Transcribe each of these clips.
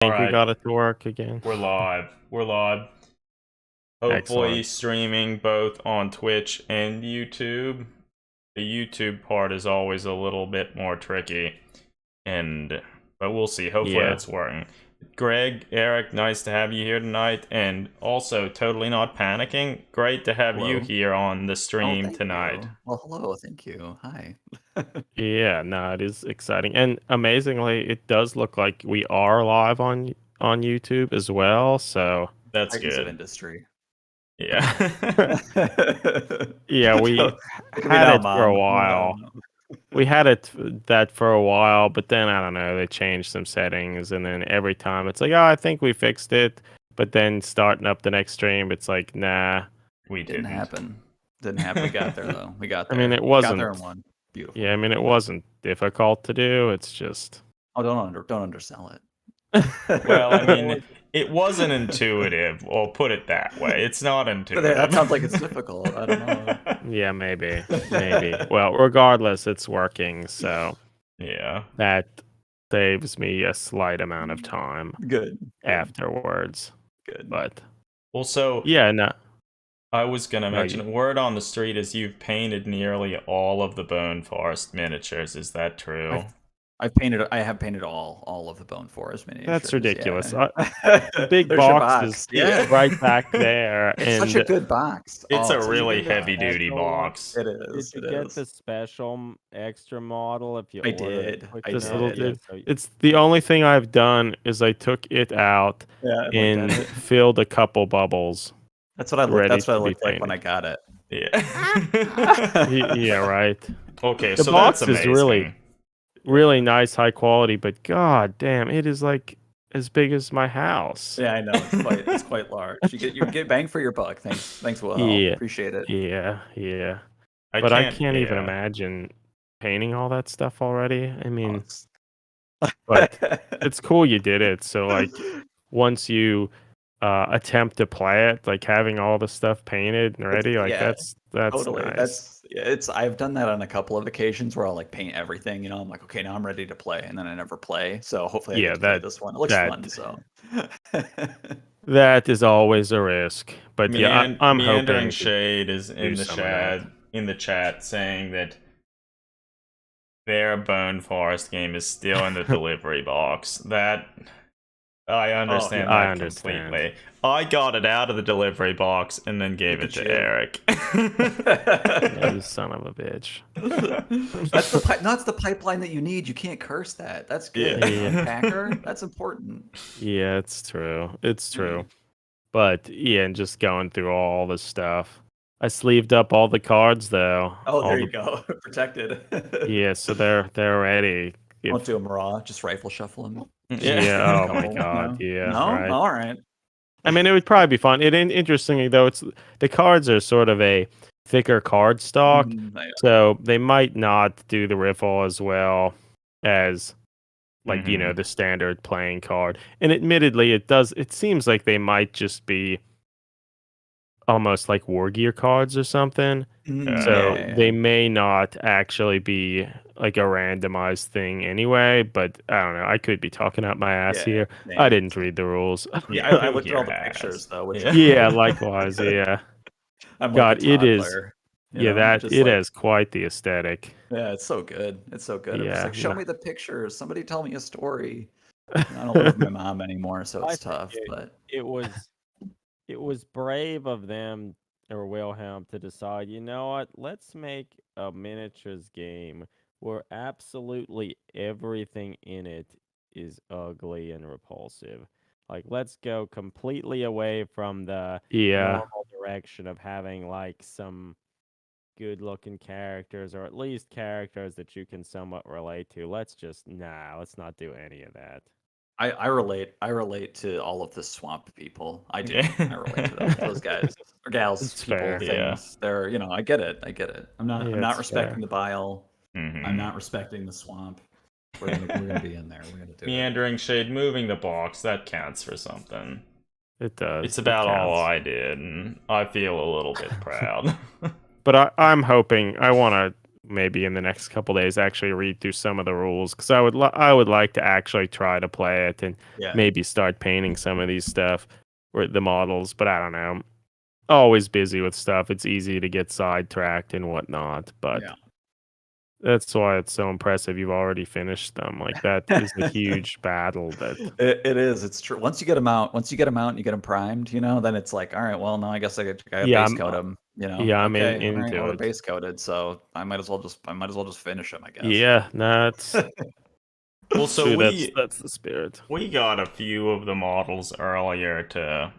think we Alright. got it to work again. We're live. We're live. Hopefully Excellent. streaming both on Twitch and YouTube. The YouTube part is always a little bit more tricky. But we'll see. Hopefully Yeah. it's working. Greg, Eric, nice to have you here tonight. And also, Totally Not Panicking. Great to have you here on the stream tonight. You. Well, hello. Thank you. Hi. Yeah, no, it is exciting. And amazingly, it does look like we are live on YouTube as well. So that's Titans good. Of industry. Yeah. Yeah, we had it for a while. We had that for a while, but then I don't know, they changed some settings, and then every time it's like, oh, I think we fixed it, but then starting up the next stream, it's like, nah, we didn't happen. Didn't happen. We got there though. We got there. I mean, it wasn't. Got there in one. Beautiful. Yeah, I mean, it wasn't difficult to do. It's just. Oh, don't undersell it. Well, I mean, it wasn't intuitive. Well, put it that way. It's not intuitive. That sounds like it's difficult. I don't know. Yeah, maybe. Well, regardless, it's working, so yeah, that saves me a slight amount of time. Good. Afterwards. Good. But also, yeah, no. I was gonna mention, word on the street is you've painted nearly all of the Bone Forest miniatures. Is that true? I have painted all of the Bone Forest miniatures. That's ridiculous. Yeah. The big box is right back there. It's such a good box. It's a really heavy-duty box. It is. Did you get the special extra model? If you I did. This little dude. It's the only thing I've done is I took it out and filled a couple bubbles. That's what I looked. That's what I looked like when I got it. Yeah. Yeah. Right. Okay. The so box that's amazing. is really nice, high quality, but god damn, it is like as big as my house. Yeah, I know. It's quite large. You get bang for your buck. Thanks, Will. Yeah. Appreciate it. Yeah. But I can't even imagine painting all that stuff already. I mean, but it's cool you did it. So like, once you attempt to play it, like having all the stuff painted and ready, like that's totally nice. I've done that on a couple of occasions where I'll like paint everything, I'm like, okay, now I'm ready to play, and then I never play. So hopefully I get to play this one. It looks fun. So that is always a risk. But I'm Meandering Shade is in the chat saying that their Bone Forest game is still in the delivery box. That I understand completely. I got it out of the delivery box and then gave it to Eric. Yeah, you son of a bitch. That's the pipeline that you need. You can't curse that. That's good. Yeah. Packer, that's important. Yeah, it's true. It's true. But yeah, and just going through all the stuff. I sleeved up all the cards though. Oh, there you go. Protected. Yeah, so they're ready. Don't do them raw. Just rifle shuffle them. Yeah. Oh my god. Yeah. No. Right. All right. I mean, it would probably be fun. Interestingly though, the cards are sort of a thicker card stock, so they might not do the riffle as well as like the standard playing card. And admittedly, it seems like they might just be almost like War Gear cards or something. They may not actually be like a randomized thing anyway, but I don't know. I could be talking out my ass here. I didn't read the rules. Yeah, I looked at all the pictures though. Likewise. Yeah. God, it is. It has quite the aesthetic. Yeah, it's so good. It's so good. Yeah, It's like, show me the pictures. Somebody tell me a story. I don't live with my mom anymore, so it's tough. But it was brave of them or Wilhelm to decide, you know what, let's make a miniatures game where absolutely everything in it is ugly and repulsive. Like, let's go completely away from the normal direction of having like some good looking characters, or at least characters that you can somewhat relate to. Let's not do any of that. I relate to all of the swamp people. I do. I relate to those guys or gals, it's people, fair. things. They're, I get it. I'm not respecting the bile. Mm-hmm. I'm not respecting the swamp. We're gonna be in there. We're gonna do Meandering Shade, moving the box, that counts for something. It does. It's about all I did, and I feel a little bit proud. But I'm hoping, I want to maybe in the next couple days actually read through some of the rules, because I would like to actually try to play it and maybe start painting some of these stuff or the models. But I don't know. Always busy with stuff. It's easy to get sidetracked and whatnot. But that's why it's so impressive. You've already finished them. Like, that is a huge battle. It is. It's true. Once you get them out, and you get them primed, then it's like, all right, well, now I guess I got base coat them. Yeah, I'm into all right, it. Base coated, so I might as well just finish them, I guess. Yeah, that's well. So that's the spirit. We got a few of the models earlier to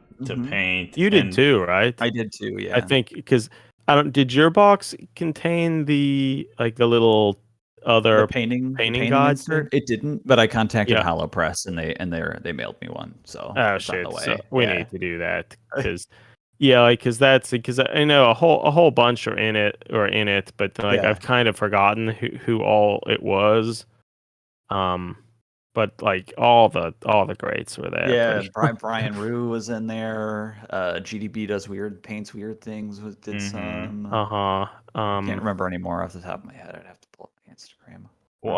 paint. You did too, right? I did too. Yeah, I think because. I don't. Did your box contain the little other painting guide insert? It didn't, but I contacted HoloPress and they mailed me one. So shit! On the way. So we need to do that because because I know a whole bunch are in it, but I've kind of forgotten who all it was. But all the greats were there. Yeah, Brian Rue was in there. GDB paints weird things. Did some. Can't remember anymore off the top of my head. I'd have to pull up my Instagram. Well,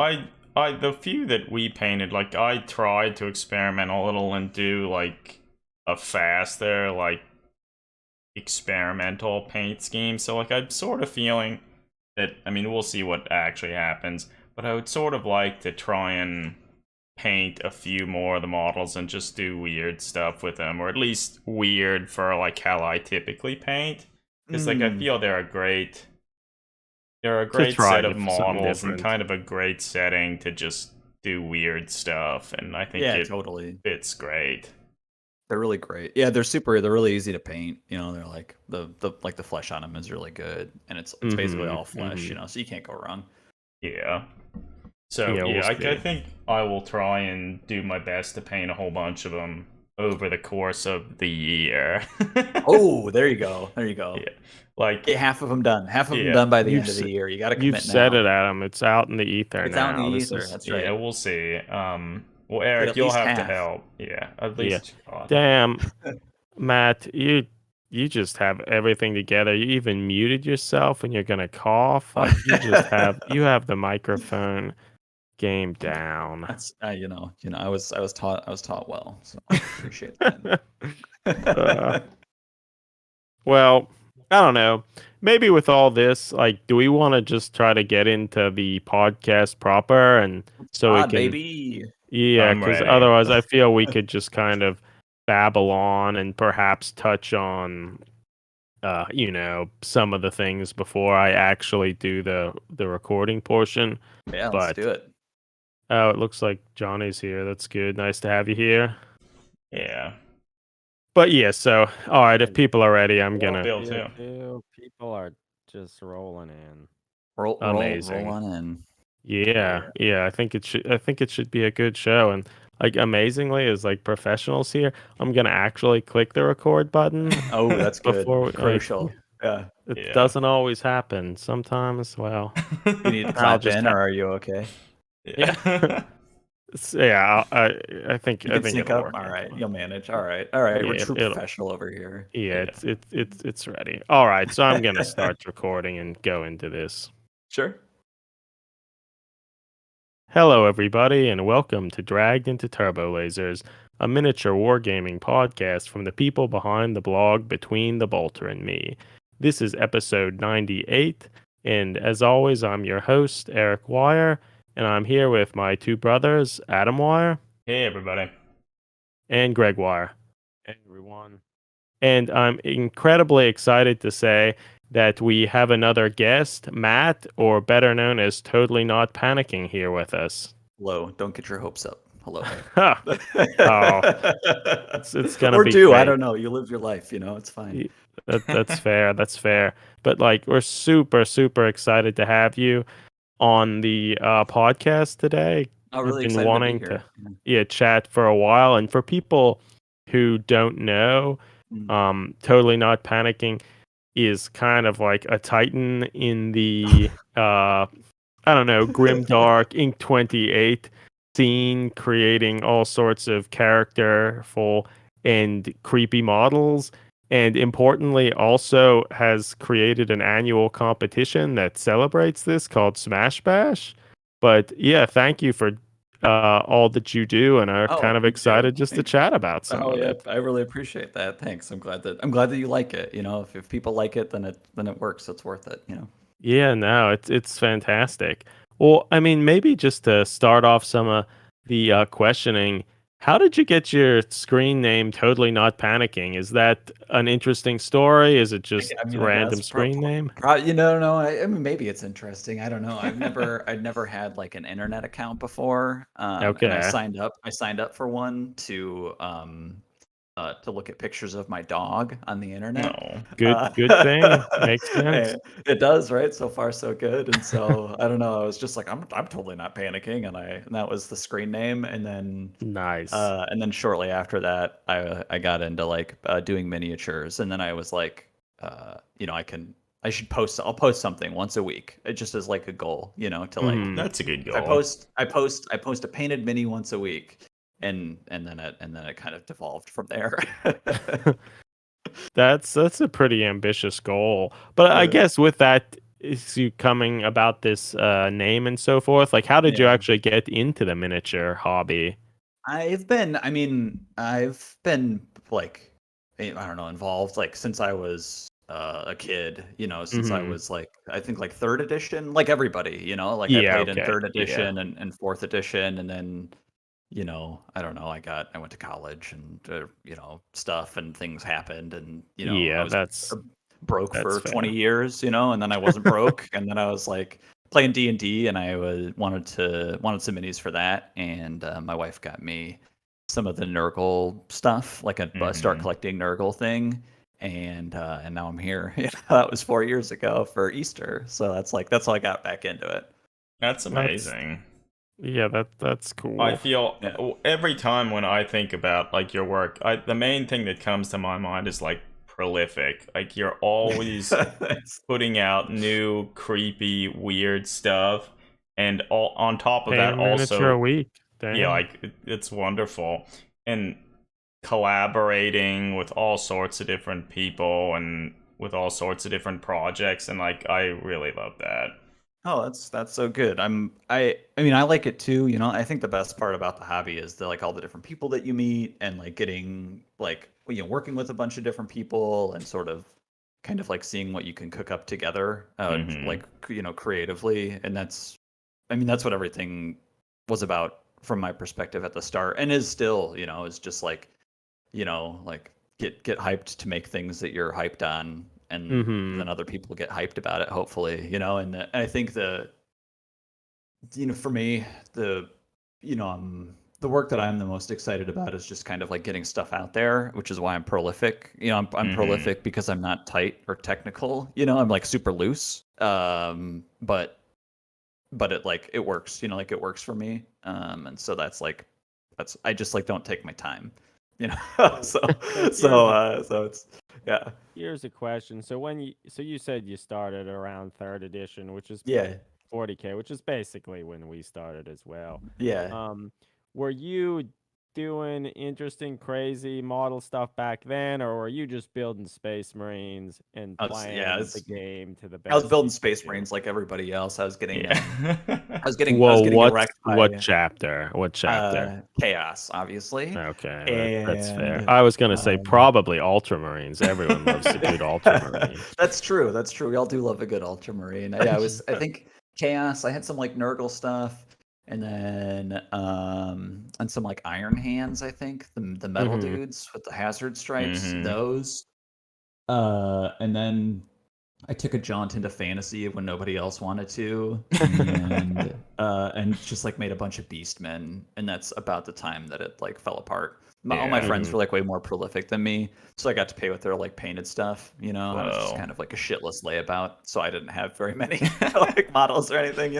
I the few that we painted, I tried to experiment a little and do a faster experimental paint scheme. So I'm sort of feeling that, I mean, we'll see what actually happens, but I would sort of like to try and paint a few more of the models and just do weird stuff with them, or at least weird for how I typically paint, because I feel they're a great set of models and kind of a great setting to just do weird stuff, and I think it totally fits great. They're really great. Yeah, they're really easy to paint. They're the flesh on them is really good, and it's basically all flesh. So you can't go wrong. Yeah. So I think I will try and do my best to paint a whole bunch of them over the course of the year. Oh, there you go. Yeah, get half of them done. Half of them done by the end of the year. You got to commit now. You've said it, Adam. It's out in the ether. It's out in the ether. That's right. Yeah, we'll see. Well, Eric, you'll have to help. Yeah, at least. Yeah. Damn, Matt, you just have everything together. You even muted yourself, and you're gonna cough. You have the microphone game down. That's I was taught well, so I appreciate that. Well, I don't know. Maybe with all this, do we want to just try to get into the podcast proper, and so we can? Baby. Yeah, because otherwise, I feel we could just kind of babble on and perhaps touch on, some of the things before I actually do the recording portion. Yeah, let's do it. Oh, it looks like Johnny's here. That's good. Nice to have you here. Yeah. But yeah, so all right, if people are ready, I'm gonna. People are just rolling in. Amazing. Roll on in. Yeah. I think it should be a good show, and amazingly, as professionals here, I'm gonna actually click the record button. Oh, that's good. Crucial. Yeah. It doesn't always happen. Sometimes, well, you need to clap in, or are you okay? Yeah. Yeah, I think it'll work. All right, you'll manage. All right. We're true professional over here. Yeah, it's ready. All right, so I'm gonna start recording and go into this. Sure. Hello, everybody, and welcome to Dragged into Turbolasers, a miniature wargaming podcast from the people behind the blog Between the Bolter and Me. This is episode 98, and as always, I'm your host, Eric Wire. And I'm here with my two brothers, Adam Wire. Hey, everybody. And Greg Wire. Hey, everyone. And I'm incredibly excited to say that we have another guest, Matt, or better known as Totally Not Panicking, here with us. Hello. Don't get your hopes up. Hello. Oh, it's going to be great. I don't know. You live your life, it's fine. That's fair. That's fair. But we're super, super excited to have you on the podcast today. Really I've been wanting to chat for a while, and for people who don't know, Totally Not Panicking is kind of like a titan in the grimdark Ink 28 scene, creating all sorts of characterful and creepy models. and importantly also has created an annual competition that celebrates this called Smash Bash. But yeah, thank you for all that you do, and are kind of excited just to chat about some of it. I really appreciate that. Thanks. I'm glad that you like it. You know, if people like it, then it works. It's worth it. You know. Yeah, no, it's fantastic. Well, I mean, maybe just to start off some of the questioning, how did you get your screen name Totally Not Panicking? Is that an interesting story? Is it just a random screen name? No. I mean, maybe it's interesting. I don't know. I'd never had like an internet account before. Okay. And I signed up for one to look at pictures of my dog on the internet. Good thing. Makes sense. It does, right? So far, so good. And so I don't know. I was just like, I'm totally not panicking, and that was the screen name. And then nice. And then shortly after that, I got into like doing miniatures, and then I was like, I'll post something once a week. It just is like a goal, to like. That's a good goal. I post a painted mini once a week. And then it kind of devolved from there. That's a pretty ambitious goal. But I guess with that is you coming about this name and so forth. Like, how did you actually get into the miniature hobby? I've been like, I don't know, involved like since I was a kid, since I was like, I think like 3rd edition, like everybody, like I played in 3rd edition and 4th edition, and then. I don't know. I went to college and stuff, and things happened, and I was broke for 20 years, and then I wasn't broke, and then I was like playing D&D, and I wanted some minis for that, and my wife got me some of the Nurgle stuff, like a start collecting Nurgle thing, and now I'm here. That was 4 years ago for Easter, so that's how I got back into it. That's amazing. Yeah, that's cool. I feel every time when I think about like your work, the main thing that comes to my mind is like prolific. Like you're always putting out new, creepy, weird stuff, and on top of that, also a week. Damn. Yeah, like it's wonderful, and collaborating with all sorts of different people and with all sorts of different projects, and like I really love that. Oh, that's so good. I mean, I like it too. I think the best part about the hobby is like all the different people that you meet, and like getting like working with a bunch of different people, and sort of kind of like seeing what you can cook up together, like creatively. And that's what everything was about from my perspective at the start, and is still. Is just like like get hyped to make things that you're hyped on. And then other people get hyped about it, hopefully, and I think for me, the work that I'm the most excited about is just kind of like getting stuff out there, which is why I'm prolific. I'm prolific because I'm not tight or technical, I'm like super loose. But it works, like it works for me. And so I just like don't take my time, so it's. Yeah. Here's a question. So you said you started around 3rd edition, which is 40K, which is basically when we started as well. Yeah. Were you doing interesting, crazy model stuff back then, or were you just building Space Marines and playing the game to the best? I was building Space Marines like everybody else. I was getting what chapter? What chapter? Chaos, obviously. Okay, that's fair. I was gonna say probably Ultramarines. Everyone loves a good Ultramarine. That's true. We all do love a good Ultramarine. Yeah, I think Chaos. I had some like Nurgle stuff. And then and some like Iron Hands, I think the metal dudes with the hazard stripes, those. And then I took a jaunt into fantasy when nobody else wanted to, and just like made a bunch of Beastmen, and that's about the time that it like fell apart. All my friends were like way more prolific than me, so I got to pay with their like painted stuff. I was just kind of like a shitless layabout, so I didn't have very many like models or anything,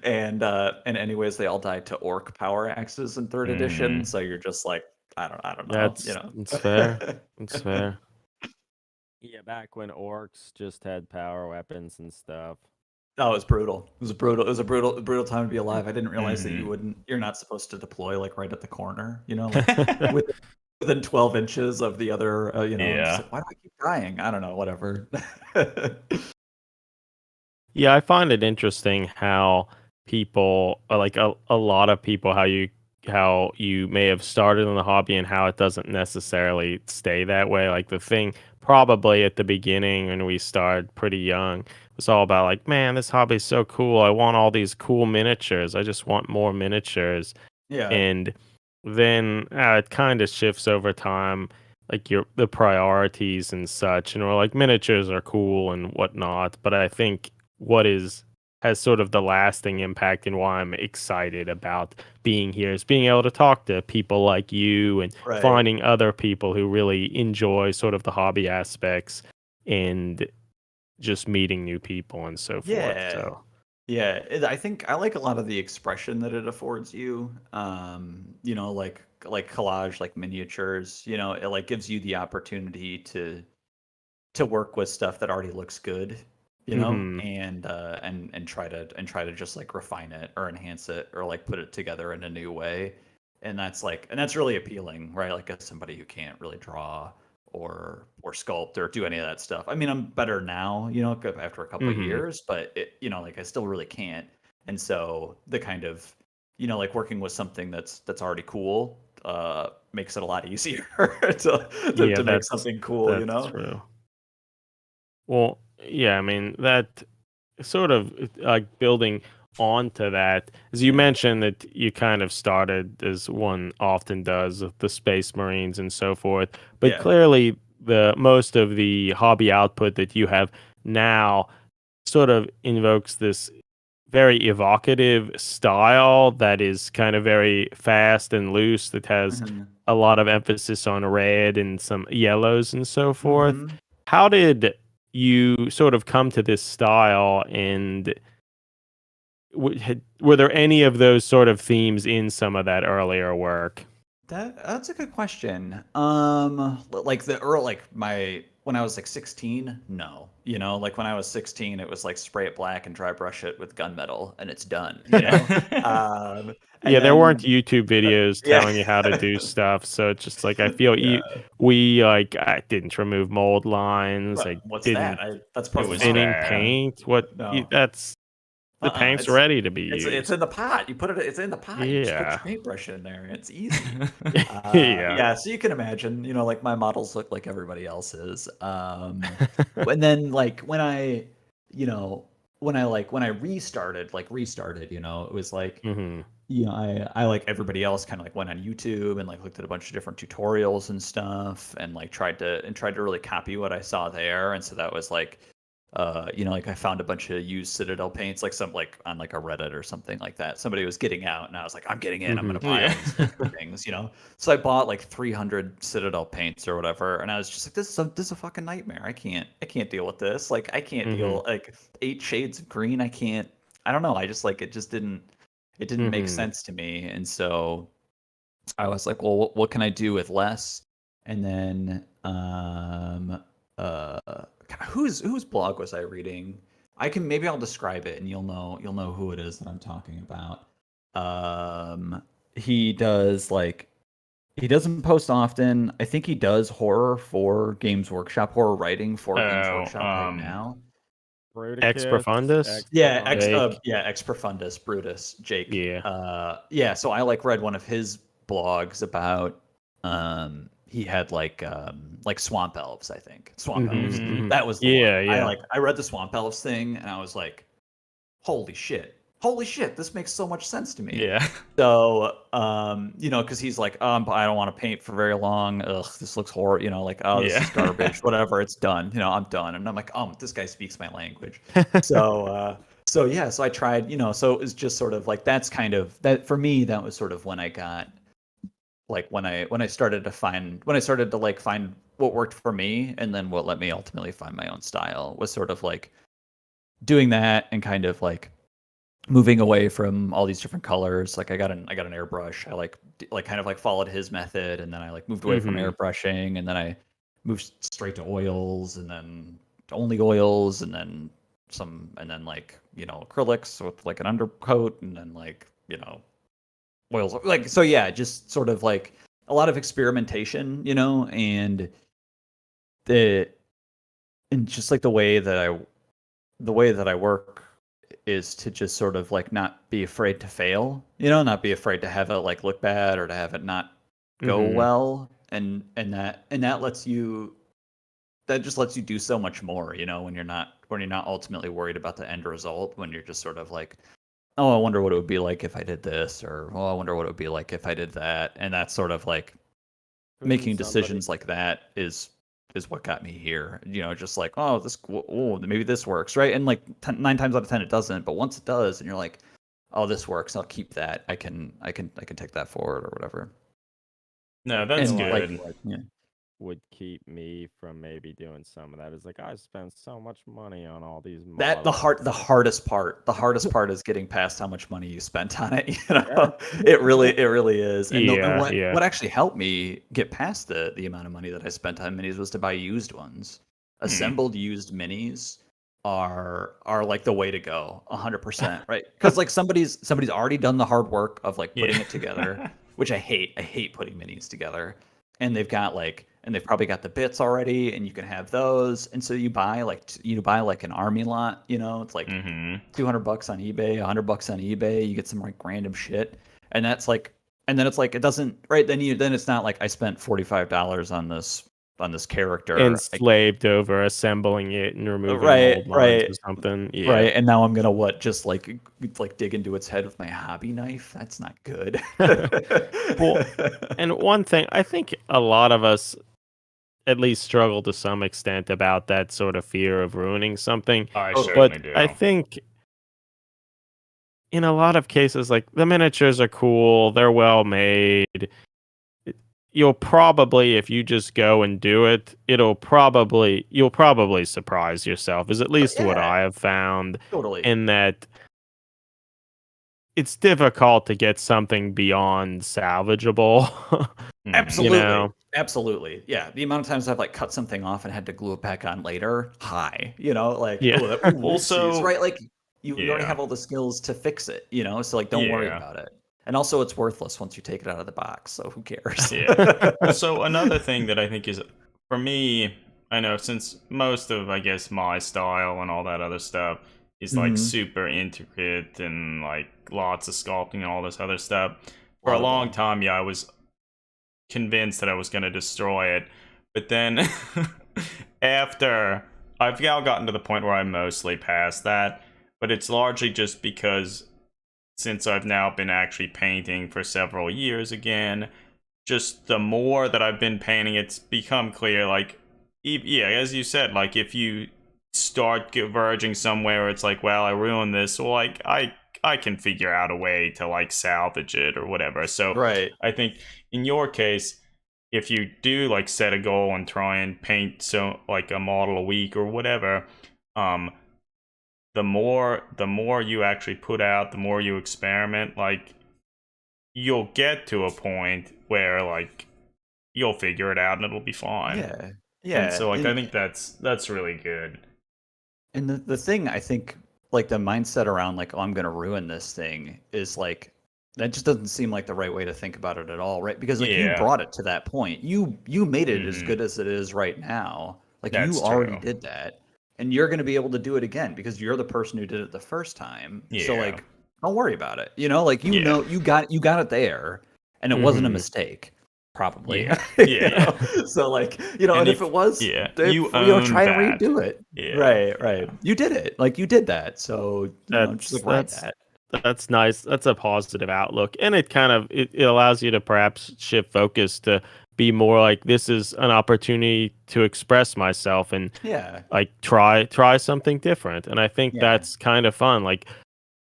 And anyways, they all died to orc power axes in 3rd edition. So you're just like, I don't know. It's fair. It's fair. Yeah, back when orcs just had power weapons and stuff. Oh, it was brutal. It was a brutal time to be alive. I didn't realize that you're not supposed to deploy like right at the corner, like, with within 12 inches of the other. You know, Yeah. just like, why do I keep dying? I don't know. Whatever. Yeah, I find it interesting how people like a lot of people how you may have started in the hobby and how it doesn't necessarily stay that way. Like the thing probably at the beginning when we started pretty young was all about like, man, this hobby is so cool. I want all these cool miniatures. I just want more miniatures. Yeah. And then it kind of shifts over time, like the priorities and such. And we're like, miniatures are cool and whatnot. But I think what has sort of the lasting impact and why I'm excited about being here is being able to talk to people like you and Right. finding other people who really enjoy sort of the hobby aspects and just meeting new people and so forth. So Yeah, I think I like a lot of the expression that it affords you. You know, like collage, like miniatures. You know, it like gives you the opportunity to work with stuff that already looks good. You know, Mhm. and try to just like refine it or enhance it or like put it together in a new way. And that's really appealing, right? Like as somebody who can't really draw or sculpt or do any of that stuff. I mean, I'm better now, you know, after a couple of Mhm. years, but you know, like I still really can't. And so the kind of, you know, like working with something that's already cool makes it a lot easier Yeah, to make something cool, you that's know? true. Well, yeah, I mean that sort of like building onto that, as you mentioned that you kind of started as one often does with the Space Marines and so forth, but Yeah. clearly the most of the hobby output that you have now sort of invokes this very evocative style that is kind of very fast and loose that has Mhm. a lot of emphasis on red and some yellows and so forth. Mhm. How did you sort of come to this style and were there any of those sort of themes in some of that earlier work? That's a good question. Like when I was like 16, no. You know, like when I was 16, it was like spray it black and dry brush it with gunmetal and it's done, you know? And Yeah, there weren't then YouTube videos yeah. telling you how to do stuff, so it's just like I feel Yeah. I didn't remove mold lines, I What's that? didn't That's It part of the was model. thinning bad. paint. What No. that's the paint's It's ready to be it's used. in the pot. It's in the pot. You just put Yeah. your paintbrush in there. It's easy. Yeah. Yeah, so you can imagine, you know, like my models look like everybody else's. And then like when I, you know, when I restarted, you know, it was like, Mhm. you know, I like everybody else kind of like went on YouTube and like looked at a bunch of different tutorials and stuff and like tried to really copy what I saw there. And so that was like you know, like I found a bunch of used Citadel paints, like some like on like a Reddit or something like that. Somebody was getting out, and I was like, I'm getting in. I'm gonna Mhm. buy all Yeah. these fucking things, you know. So I bought like 300 Citadel paints or whatever, and I was just like, this is a fucking nightmare. I can't deal with this. Like I can't Mhm. deal like 8 shades of green. I can't. I don't know. I just like it didn't make Mhm. sense to me, and so I was like, well, what can I do with less? And then uh whose blog was I reading? Maybe I'll describe it and you'll know who it is that I'm talking about. He does like he doesn't post often. I think he does horror for Games Workshop, horror writing for Games Oh, Workshop right now. Ex Bruticus, Profundis? ex Profundus. Ex Profundus, Brutus, Jake. Yeah. Yeah, so I like read one of his blogs about he had like swamp elves, I think. Swamp Mhm. elves. Mm-hmm. Mhm. That was the Yeah, one. yeah. I read the swamp elves thing and I was like, holy shit. Holy shit, this makes so much sense to me. Yeah. So, you know, because he's like, I don't want to paint for very long. Ugh, this looks horrible. You know, like, oh, this Yeah. is garbage. Whatever, it's done. You know, I'm done. And I'm like, oh, this guy speaks my language. So, so yeah, so I tried. You know, so it was just sort of like that's kind of that for me. That was sort of when I got like when I started to like find what worked for me, and then what let me ultimately find my own style was sort of like doing that and kind of like moving away from all these different colors. Like I got an airbrush. I like kind of like followed his method, and then I like moved away from Mhm. airbrushing, and then I moved straight to oils, and then only oils, and then some, and then like you know acrylics with like an undercoat, and then like you know oils. Like so, yeah, just sort of like a lot of experimentation, and just like the way that I work is to just sort of like not be afraid to fail, not be afraid to have it like look bad or to have it not go well, and that lets you that just lets you do so much more, when you're not ultimately worried about the end result, when you're just sort of like, oh, I wonder what it would be like if I did this, or oh, I wonder what it would be like if I did that, and that's sort of like making decisions like that is what got me here. Just like, oh, maybe this works, right? And like 9 times out of 10 it doesn't, but once it does, and you're like, oh, this works, I'll keep that. I can take that forward or whatever. No, that's good. Would keep me from maybe doing some of that is like I spend so much money on all these models. That the hardest part is getting past how much money you spent on it. It really is. And what actually helped me get past the amount of money that I spent on minis was to buy used ones. Assembled used minis are like the way to go, 100%, right? Because like somebody's already done the hard work of like putting it together, which I hate putting minis together, and they've probably got the bits already, and you can have those. And so you buy like an army lot, it's like $200 on eBay, $100 on eBay. You get some like random shit, and that's like, and then it's like it doesn't, right? Then it's not like I spent $45 on this character enslaved over assembling it and removing old lines or something. Yeah. Right. And now I'm gonna just like dig into its head with my hobby knife. That's not good. Well, and one thing, I think a lot of us at least struggle to some extent about that sort of fear of ruining something. I certainly do. I think in a lot of cases, like the miniatures are cool, they're well made. You'll probably, if you just go and do it, you'll probably surprise yourself, is at least what I have found. Totally. In that it's difficult to get something beyond salvageable. Absolutely. Absolutely. Yeah. The amount of times I've like cut something off and had to glue it back on later. Also, right? Like you already have all the skills to fix it, so like don't worry about it. And also, it's worthless once you take it out of the box, so who cares? Yeah. Also, another thing that I think is, for me, I know since most of, I guess, my style and all that other stuff is like super intricate and like lots of sculpting and all this other stuff. For a long time, I was convinced that I was going to destroy it. But then after, I've now gotten to the point where I'm mostly past that. But it's largely just because since I've now been actually painting for several years again, just the more that I've been painting, it's become clear, like, as you said, like, if you start converging somewhere, it's like, well, I ruined this, well, like, I can figure out a way to, like, salvage it or whatever. So I think in your case, if you do, like, set a goal and try and paint, like, a model a week or whatever, the more you actually put out, the more you experiment, like, you'll get to a point where, like, you'll figure it out and it'll be fine. Yeah. And so, like, I think that's really good. And the thing, I think, like, the mindset around, like, oh, I'm going to ruin this thing is, like, that just doesn't seem like the right way to think about it at all, right? Because, like, you brought it to that point. You made it as good as it is right now. Like, you already did that. And you're going to be able to do it again because you're the person who did it the first time. So like, don't worry about it. Like, you got it there, and it wasn't a mistake, probably. So like, and if it was, you try and redo it. Yeah. Right. You did it. Like, you did that. So just write that. That's nice. That's a positive outlook, and it kind of it allows you to perhaps shift focus to be more like, this is an opportunity to express myself and like try something different. And I think that's kind of fun. Like,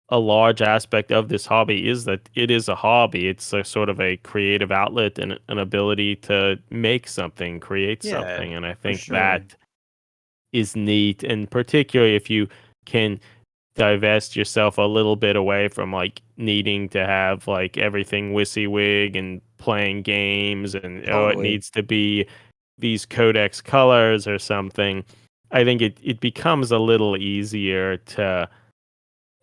a large aspect of this hobby is that it is a hobby. It's a sort of a creative outlet and an ability to make something, create something. And I think that is neat. And particularly if you can divest yourself a little bit away from like needing to have like everything WYSIWYG and playing games and it needs to be these codex colors or something. I think it becomes a little easier to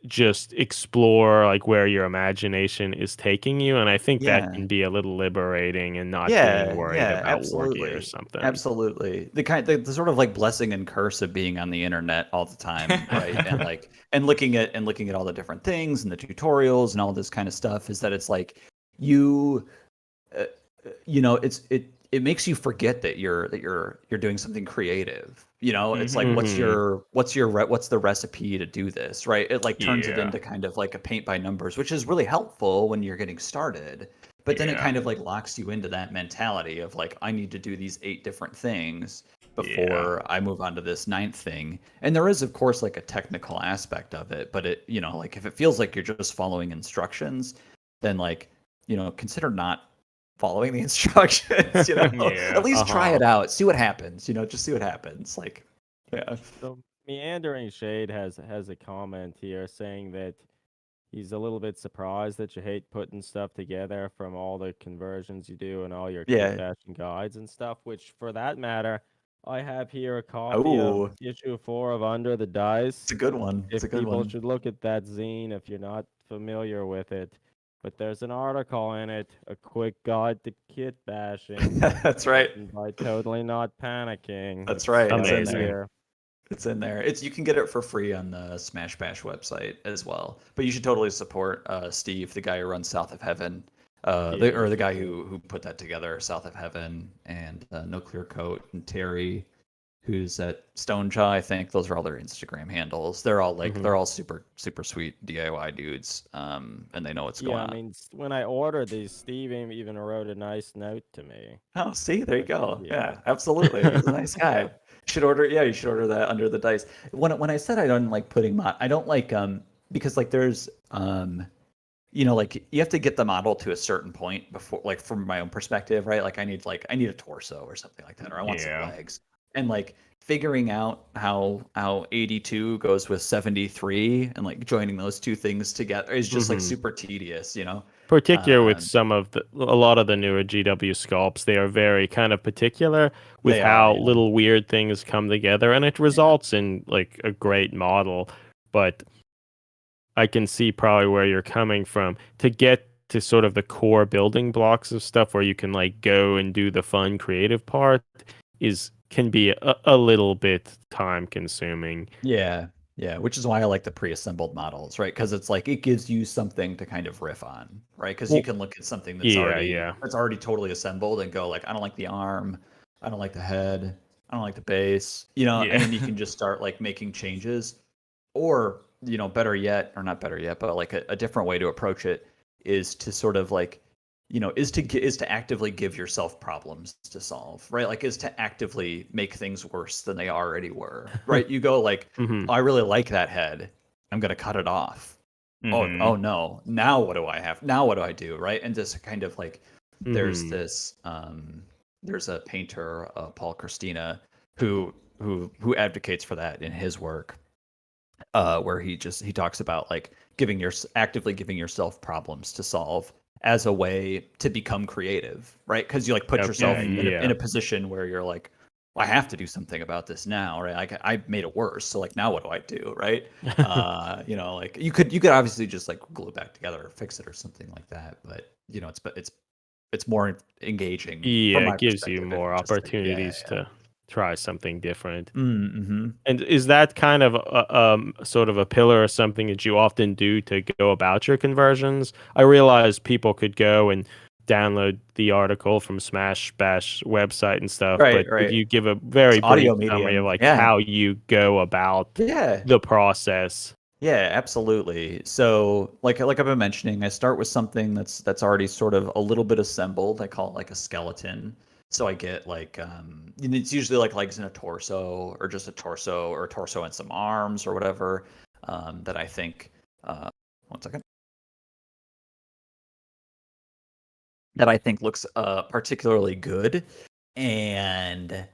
just explore like where your imagination is taking you, and I think that Yeah. can be a little liberating and not being Yeah, worried yeah, about working or absolutely. something. Absolutely. The sort of like blessing and curse of being on the internet all the time, right? And like and looking at all the different things and the tutorials and all this kind of stuff is that it's like you uh, it makes you forget that you're doing something creative. It's like what's the recipe to do this, right? It like turns it Yeah. into kind of like a paint by numbers, which is really helpful when you're getting started. But then it Yeah. kind of like locks you into that mentality of like, I need to do these 8 different things before I move on to this 9th thing. And there is, of course, like a technical aspect of it, but it, like if it feels like you're just following instructions, then like, consider not following the instructions, Yeah. at least try it out, see what happens, just see what happens. Like, yeah. So Meandering Shade has a comment here saying that he's a little bit surprised that you hate putting stuff together from all the conversions you do and all your kit Yeah. bashing guides and stuff, which for that matter, I have here a copy Oh, of issue 4 of Under the Dice. it's a good one. It's a If good people one. should look at that zine if you're not familiar with it. But there's an article in it, a quick guide to kit bashing. That's right. By Totally Not Panicking. That's right. It's in Amazing. there. It's in there. You can get it for free on the Smash Bash website as well. But you should totally support Steve, the guy who runs South of Heaven, the guy who put that together, South of Heaven, and No Clear Coat, and Terry, who's at Stonejaw. I think those are all their Instagram handles. They're all like they're all super super sweet DIY dudes, and they know what's going on. I mean, when I ordered these, Steve even wrote a nice note to me. Oh, see, there you go. Yeah, absolutely. He's a nice guy. You should order that Under the Dice. When I said I don't like putting I don't like because like there's like you have to get the model to a certain point before, like from my own perspective, right? Like I need a torso or something like that, or I want some legs. And like figuring out how 82 goes with 73 and like joining those two things together is just like super tedious, Particular with a lot of the newer GW sculpts, they are very kind of particular with how little weird things come together, and it results in like a great model. But I can see probably where you're coming from to get to sort of the core building blocks of stuff where you can like go and do the fun creative part can be a little bit time consuming. Yeah, which is why I like the pre-assembled models, right? Because it's like it gives you something to kind of riff on, right? Because you can look at something that's already totally assembled and go like, I don't like the arm, I don't like the head, I don't like the base, and then you can just start like making changes. Or better yet, or not better yet, but like a different way to approach it is to sort of like is to actively give yourself problems to solve, right? Like is to actively make things worse than they already were, right? You go like, I really like that head, I'm gonna cut it off. Oh no, now what do I have? Now what do I do, right? And just kind of like there's this there's a painter, Paul Christina, who advocates for that in his work, where he talks about like actively giving yourself problems to solve as a way to become creative, right? Because you like put yourself in a position where you're like, well, I have to do something about this now, right? Like I made it worse, so like now what do I do, right? Like you could obviously just like glue it back together or fix it or something like that, but it's more engaging. Yeah, it gives you more opportunities to try something different. Mm-hmm. And is that kind of sort of a pillar or something that you often do to go about your conversions? I realize people could go and download the article from Smash Bash website and stuff, but could you give a very brief summary of like how you go about the process? Yeah, absolutely. So, like I've been mentioning, I start with something that's already sort of a little bit assembled. I call it like a skeleton. So I get like it's usually like legs and a torso, or just a torso, or a torso and some arms or whatever, that I think. 1 second. That I think looks particularly good, and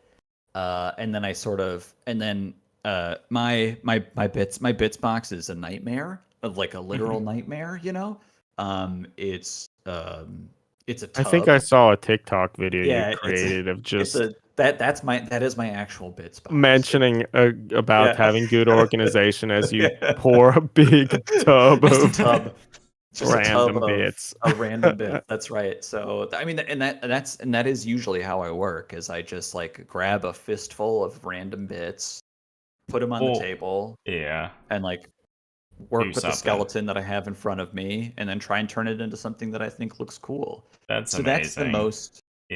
then I sort of my bits box is a nightmare of like a literal nightmare, it's a I tub. think I saw a TikTok video Yeah, you created of just that is my actual bits box. mentioning about Yeah. having good organization as you Yeah. pour a big tub Just a of tub. Just a tub random of bits. a random bit. That's right. So I mean, and that is usually how I work. Is I just like grab a fistful of random bits, put them on the table, Yeah. and like Do work with the something. skeleton that I have in front of me, and then try and turn it into something that I think looks cool. That's So amazing.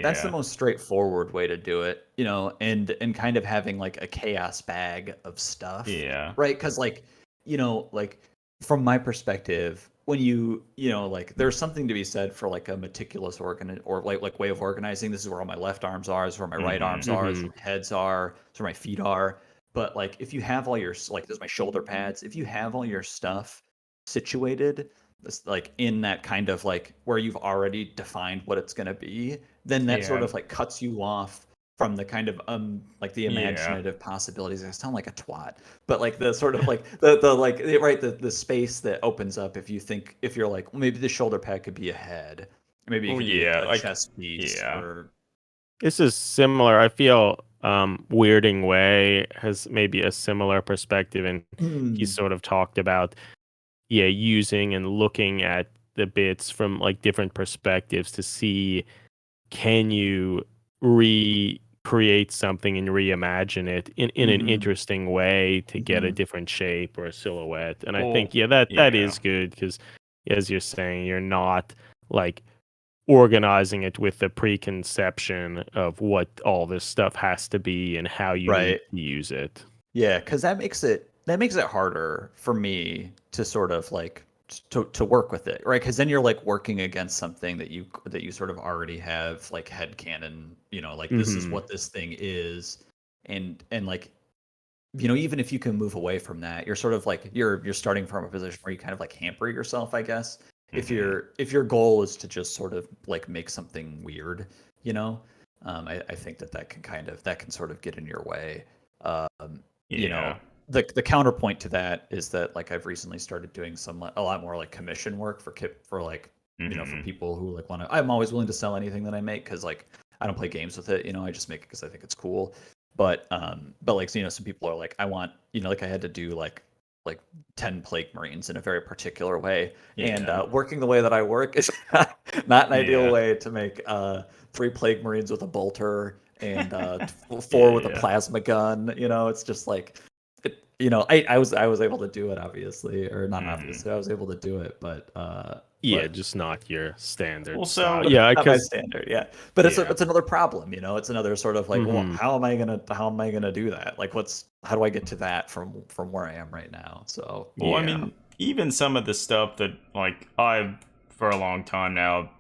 that's the most straightforward way to do it, you know, and kind of having like a chaos bag of stuff. Yeah. Right? Because like, you know, like from my perspective, when you know, like there's something to be said for like a meticulous or like way of organizing. This is where all my left arms are, this is where my right arms are, this is where my heads are, this is where my feet are. But like if you have all your like there's my shoulder pads, if you have all your stuff situated like in that kind of like where you've already defined what it's going to be, then that sort of like cuts you off from the kind of like the imaginative possibilities. I sound like a twat, but like the sort of like the like right the space that opens up if you're like, well, maybe the shoulder pad could be a head, maybe it could be a like, chest piece or This is similar. I feel Weirding Way has maybe a similar perspective, and he sort of talked about using and looking at the bits from like different perspectives to see, can you recreate something and reimagine it in an interesting way to get a different shape or a silhouette. And I think that is good, because as you're saying, you're not like organizing it with the preconception of what all this stuff has to be and how you need to use it. Yeah, because that makes it harder for me to sort of like to work with it, right? Because then you're like working against something that you sort of already have like headcanon, you know, like this is what this thing is, and like, you know, even if you can move away from that, you're sort of like you're starting from a position where you kind of like hamper yourself, I guess. If your goal is to just sort of like make something weird, you know, I think that can sort of get in your way. You know, the counterpoint to that is that like I've recently started doing a lot more like commission work for like, you know, for people who like want to. I'm always willing to sell anything that I make, because like I don't play games with it, you know, I just make it because I think it's cool. But like, you know, some people are like, I want, you know, like I had to do like 10 plague marines in a very particular way, and working the way that I work is not an ideal way to make 3 plague marines with a bolter and 4 with a plasma gun. You know, it's just like, you know, I was able to do it, obviously, or not obviously, I was able to do it, but just not your standard. Well, style. Not my standard, but it's another problem, you know. It's another sort of like, well, how am I gonna do that? Like, how do I get to that from where I am right now? So, well, I mean, even some of the stuff that like I've for a long time now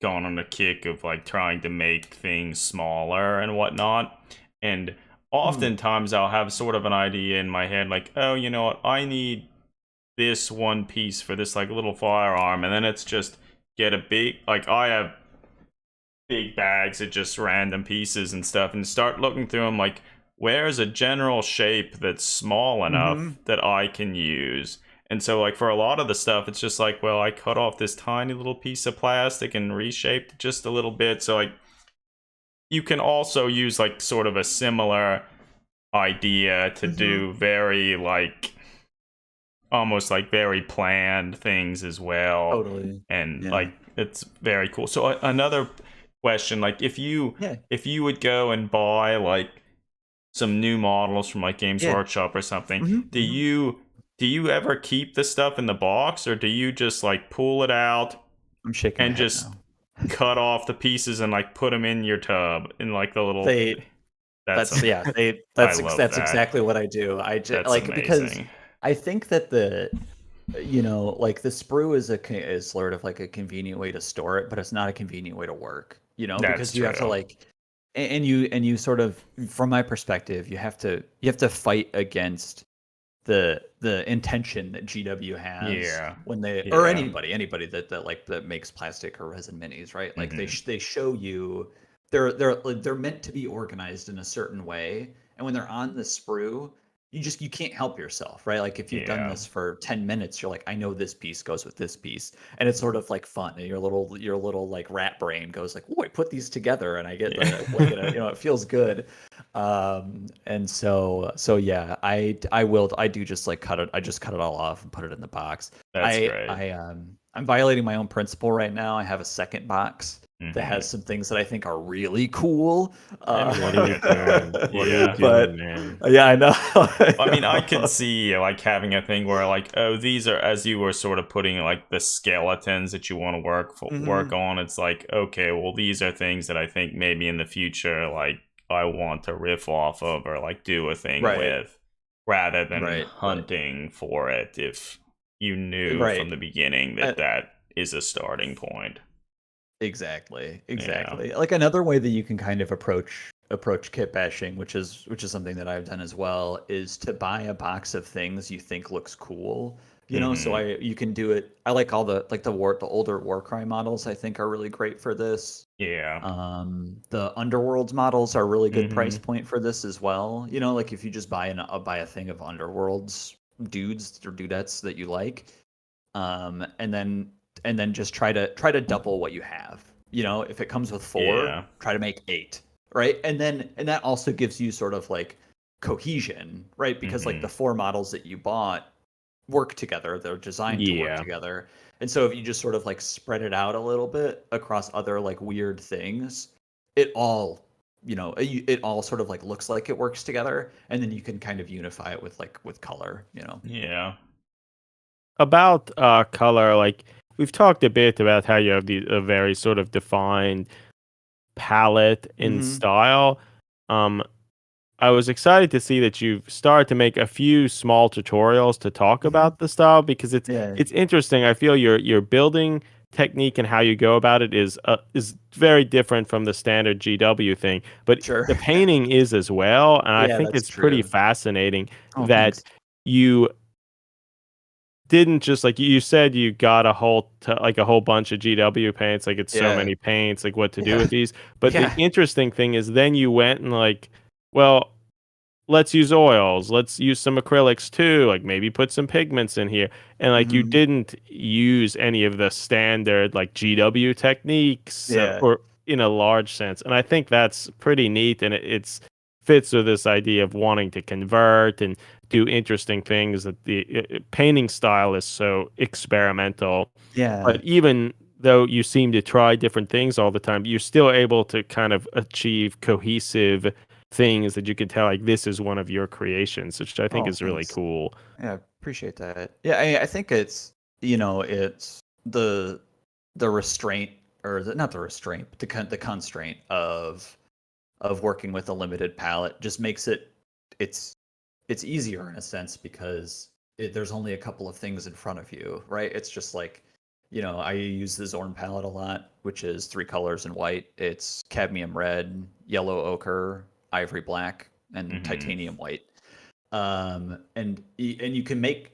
gone on a kick of like trying to make things smaller and whatnot, and oftentimes I'll have sort of an idea in my head, like, oh, you know what, I need this one piece for this like little firearm, and then it's just get a big, like I have big bags of just random pieces and stuff, and start looking through them, like where's a general shape that's small enough that I can use. And so like for a lot of the stuff, it's just like, well, I cut off this tiny little piece of plastic and reshaped just a little bit. So like you can also use like sort of a similar idea to do very like almost like very planned things as well. Totally. And like it's very cool. So another question, like if you would go and buy like some new models from like Games Workshop or something, do you ever keep the stuff in the box, or do you just like pull it out and just cut off the pieces and like put them in your tub in like the little that's exactly what I do. I just that's like amazing. Because I think that the, you know, like the sprue is sort of like a convenient way to store it, but it's not a convenient way to work, you know, because you have to like, and you sort of, from my perspective, you have to fight against the intention that GW has when they or anybody that makes plastic or resin minis, right? Like they show you they're meant to be organized in a certain way, and when they're on the sprue, you can't help yourself, right? Like if you've done this for 10 minutes, you're like, I know this piece goes with this piece, and it's sort of like fun, and your little like rat brain goes like, oh, I put these together and I get the like it feels good. And so yeah, I do just like cut it. I just cut it all off and put it in the box. That's great. I'm violating my own principle right now. I have a second box that has some things that I think are really cool. What are you doing? What are you doing, man? Yeah, I know. I mean, I could see like having a thing where like, oh, these are, as you were sort of putting like the skeletons that you want to work on. It's like, okay, well, these are things that I think maybe in the future, like I want to riff off of or like do a thing with, rather than hunting for it. If you knew from the beginning that is a starting point. Exactly. Yeah. Like another way that you can kind of approach kit bashing, which is something that I've done as well, is to buy a box of things you think looks cool. You know, so you can do it. I like all the older Warcry models. I think are really great for this. Yeah. The Underworlds models are a really good price point for this as well. You know, like if you just buy a thing of Underworlds dudes or dudettes that you like, and then just try to double what you have. You know, if it comes with 4, try to make 8, right? And that also gives you sort of like cohesion, right? Because like the 4 models that you bought work together, they're designed to work together. And so if you just sort of like spread it out a little bit across other like weird things, it all sort of like looks like it works together, and then you can kind of unify it with color, you know. Yeah. About color, like we've talked a bit about how you have a very sort of defined palette and style. I was excited to see that you've started to make a few small tutorials to talk about the style, because it's interesting. I feel your building technique and how you go about it is very different from the standard GW thing, but the painting is as well, and I think it's pretty fascinating that you didn't just, like you said, you got a whole bunch of GW paints, like it's so many paints, like what to do with these. But the interesting thing is then you went and like, well, let's use oils, let's use some acrylics too, like maybe put some pigments in here. And like you didn't use any of the standard like GW techniques or in a large sense. And I think that's pretty neat, and it's fits with this idea of wanting to convert and do interesting things, that the painting style is so experimental. But even though you seem to try different things all the time, you're still able to kind of achieve cohesive things that you can tell like this is one of your creations, which I think is really cool. Yeah, appreciate that. Yeah, I think it's it's the restraint, or not the restraint, but the constraint of working with a limited palette just makes it's easier in a sense, because there's only a couple of things in front of you, right? It's just like, I use the Zorn palette a lot, which is 3 colors in white. It's cadmium red, yellow ochre, ivory black, and titanium white. And you can make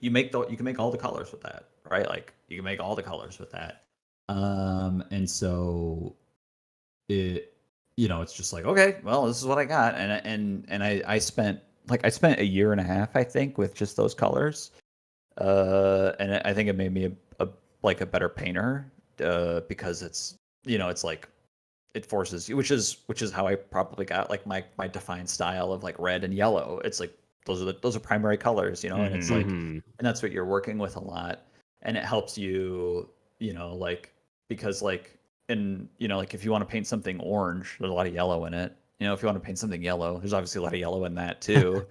all the colors with that, right? Like you can make all the colors with that. And so it's just like, okay, well, this is what I got, and I spent a year and a half, I think, with just those colors, and I think it made me a better painter, because it's it's like it forces you, which is how I probably got like my defined style of like red and yellow. It's like those are primary colors, and it's like, and that's what you're working with a lot, and it helps you, like, because like, and like if you want to paint something orange, there's a lot of yellow in it. If you want to paint something yellow, there's obviously a lot of yellow in that too.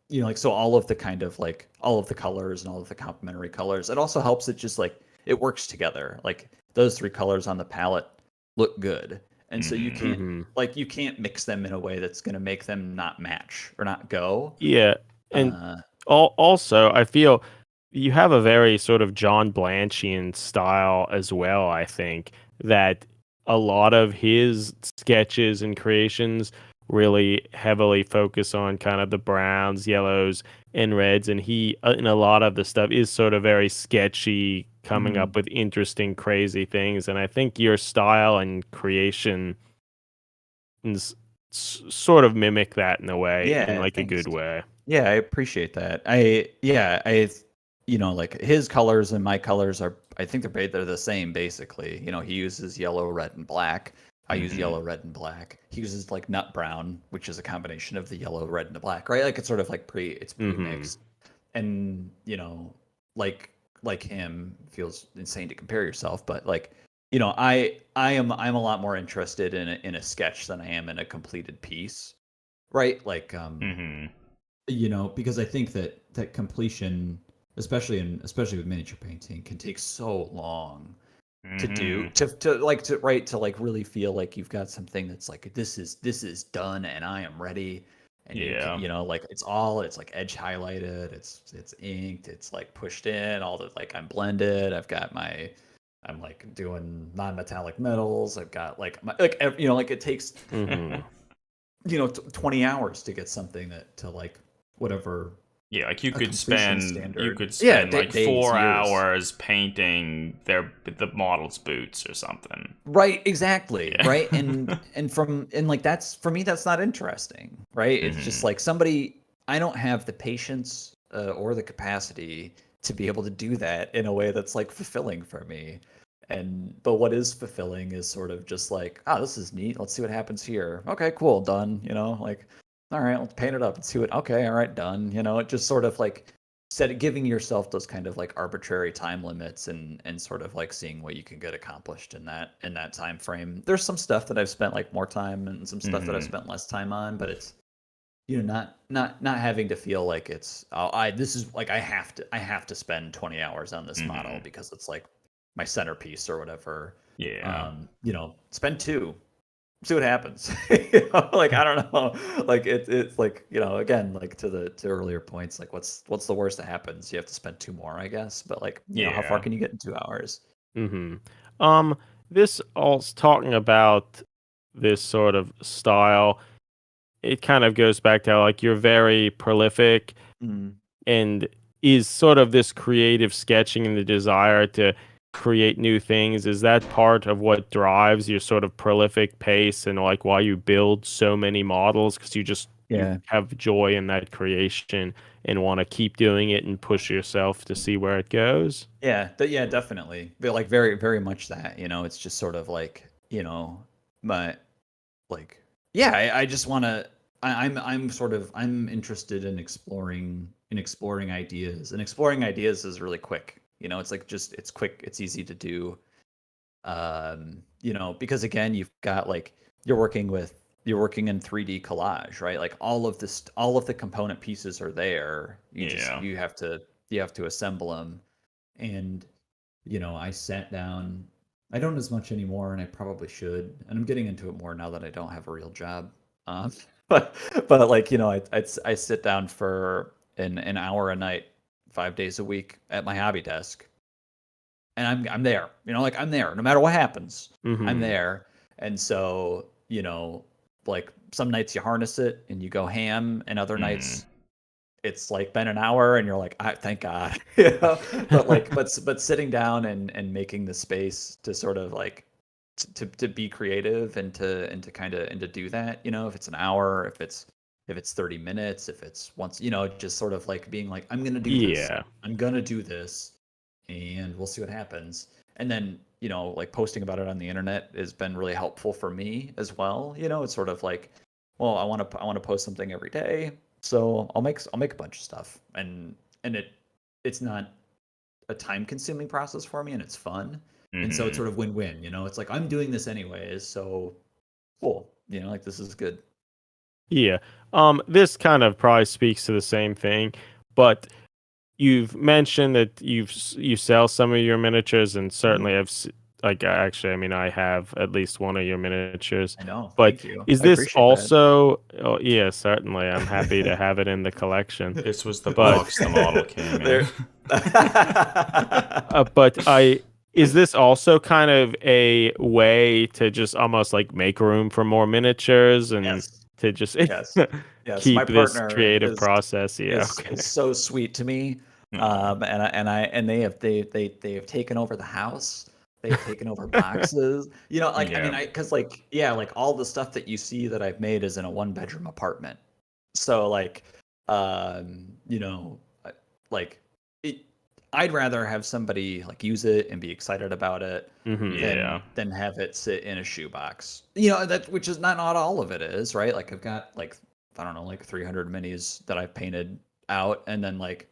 Like, so all of the kind of like all of the colors and all of the complementary colors, it also helps it just like it works together. Like those 3 colors on the palette look good, and so you can't like you can't mix them in a way that's going to make them not match or not go. Yeah, and also I feel you have a very sort of John Blanchian style as well. I think that a lot of his sketches and creations really heavily focus on kind of the browns, yellows, and reds, and he in a lot of the stuff is sort of very sketchy, coming up with interesting, crazy things. And I think your style and creation sort of mimic that in a way, in Yeah, like a thanks. good way. Yeah, I appreciate that. Like his colors and my colors are, I think they're the same basically. He uses yellow, red, and black. I use yellow, red, and black. He uses like nut brown, which is a combination of the yellow, red, and the black, right? Like it's sort of like pre-mixed. And like him, feels insane to compare yourself, but like I'm a lot more interested in a sketch than I am in a completed piece, right? Like because I think that completion, especially with miniature painting, can take so long to do, to like really feel like you've got something that's like this is done and I am ready. And like it's like edge highlighted, it's inked, it's like pushed in, all the like I'm blended, I'm like doing non-metallic metals, I've got like like it takes 20 hours to get something to like whatever. Yeah, like you could spend like days, 4 years. hours painting the model's boots or something. Right, exactly. Yeah. Right. And like that's, for me, that's not interesting. Right. It's just like I don't have the patience or the capacity to be able to do that in a way that's like fulfilling for me. But what is fulfilling is sort of just like, oh, this is neat. Let's see what happens here. Okay, cool, done. Like, all right, let's paint it up and see what. Okay, all right, done. It just sort of like giving yourself those kind of like arbitrary time limits and sort of like seeing what you can get accomplished in that time frame. There's some stuff that I've spent like more time and some stuff that I've spent less time on, but it's not having to feel like it's this is like I have to spend 20 hours on this model because it's like my centerpiece or whatever. Yeah. Spend 2. See what happens. Like I don't know. Like it's like, again, like to earlier points, like what's the worst that happens? You have to spend 2 more, I guess. But like, how far can you get in 2 hours? This all's talking about this sort of style. It kind of goes back to like you're very prolific and is sort of this creative sketching and the desire to create new things. Is that part of what drives your sort of prolific pace and like why you build so many models? Because you have joy in that creation and want to keep doing it and push yourself to see where it goes? Yeah, definitely. But like very, very much that, it's just sort of like, my like, I just want to, I'm interested in exploring ideas, and exploring ideas is really quick. It's like it's quick, it's easy to do. Because again, you've got like, you're working in 3D collage, right? Like all of the component pieces are there. You have to assemble them. And, I sat down, I don't as much anymore, and I probably should. And I'm getting into it more now that I don't have a real job. But like, I sit down for an hour a night, 5 days a week at my hobby desk, and I'm there. Like I'm there no matter what happens. I'm there. And so, like some nights you harness it and you go ham, and other nights it's like been an hour and you're like, thank God. But sitting down and making the space to sort of like to be creative and to kind of do that, if it's an hour, if it's 30 minutes, if it's once, just sort of like being like, I'm gonna do this. I'm gonna do this, and we'll see what happens. And then, like posting about it on the internet has been really helpful for me as well. It's sort of like, well, I want to post something every day, so I'll make a bunch of stuff, and it's not a time consuming process for me, and it's fun. And so it's sort of win-win. It's like I'm doing this anyways, so cool. Like this is good. Yeah. This kind of probably speaks to the same thing, but you've mentioned that you sell some of your miniatures, and certainly actually, I mean, I have at least one of your miniatures. I know. But Thank you. is this also? Oh, yeah, certainly. I'm happy to have it in the collection. This was the box the model came in. Is this also kind of a way to just almost like make room for more miniatures and to just keep my this creative process? Is so sweet to me. And they have taken over the house, they've taken over boxes. You know, like I mean, Yeah. because like like all the stuff that you see that I've made is in a 1-bedroom apartment. So like, you know, like it. I'd rather have somebody like use it and be excited about it Yeah. than have it sit in a shoebox. You know, that which is not all of it is, right? Like I've got like I don't know, like 300 minis that I've painted out, and then like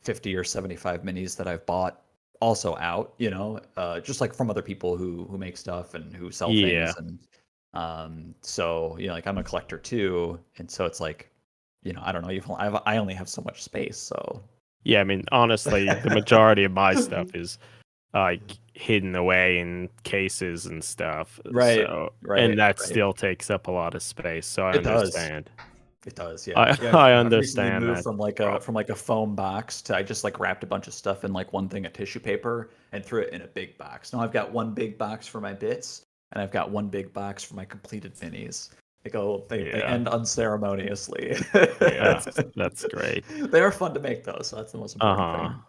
50 or 75 minis that I've bought also out, you know, just like from other people who make stuff and who sell Yeah. things. And so, you know, like I'm a collector too. And so it's like, you know, I don't know, I only have so much space. So Yeah, I mean, honestly, the majority of my stuff is like hidden away in cases and stuff. Right, So, and right, that right. still takes up a lot of space. So I It does. understand. It does, yeah. I Yeah, I I've recently understand moved that from like problem. a foam box to I just like wrapped a bunch of stuff in like one thing of tissue paper and threw it in a big box. Now I've got one big box for my bits and I've got one big box for my completed minis. They Yeah. end unceremoniously. Yeah. That's great. They are fun to make though, so that's the most important Uh-huh. thing.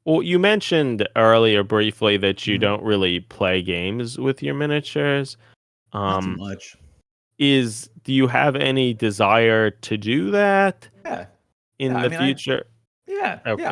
Well, you mentioned earlier briefly that you Mhm. don't really play games with your miniatures. Not too Um, much. do you have any desire to do that Yeah. Yeah, in I the mean I future? yeah, Okay.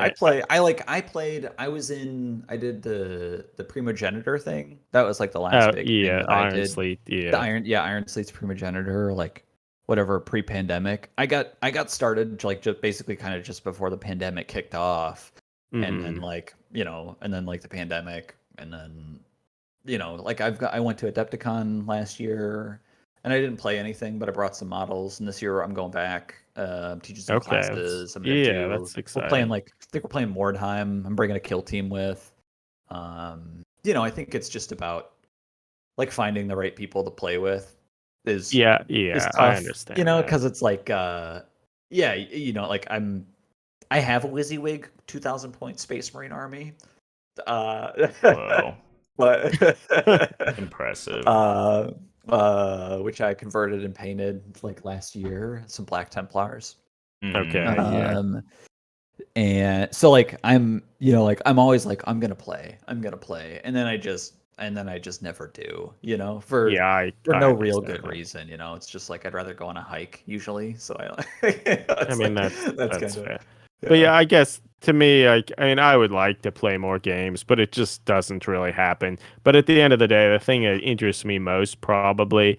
I did the primogenitor thing. That was like the last Oh, big thing yeah, that I Iron did. Sleet, The yeah. Iron Slate's primogenitor, like whatever pre-pandemic. I got started like just basically kind of just before the pandemic kicked off, and then Mhm. like you know, and then like the pandemic, and then you know, like I went to Adepticon last year, and I didn't play anything, but I brought some models, and this year I'm going back, teaching some Okay, that's classes. I'm gonna yeah, do. that's We're playing exciting. like I think we're playing Mordheim. I'm bringing a kill team with. You know, I think it's just about like finding the right people to play with is Yeah, I tough, you understand know, that. because it's like yeah, you know, like I have a WYSIWYG 2000 point Space Marine army. Whoa. But Impressive. which I converted and painted like last year, some Black Templars. Okay, yeah. And so like I'm, you know, like I'm always like I'm gonna play, and then I just never do, you know, Yeah, for I no real understand good that. reason, you know. It's just like I'd rather go on a hike usually, so I I it's mean, like that's that's kind of fair. But yeah. yeah, I guess to me, like, I mean, I would like to play more games, but it just doesn't really happen. But at the end of the day, the thing that interests me most, probably,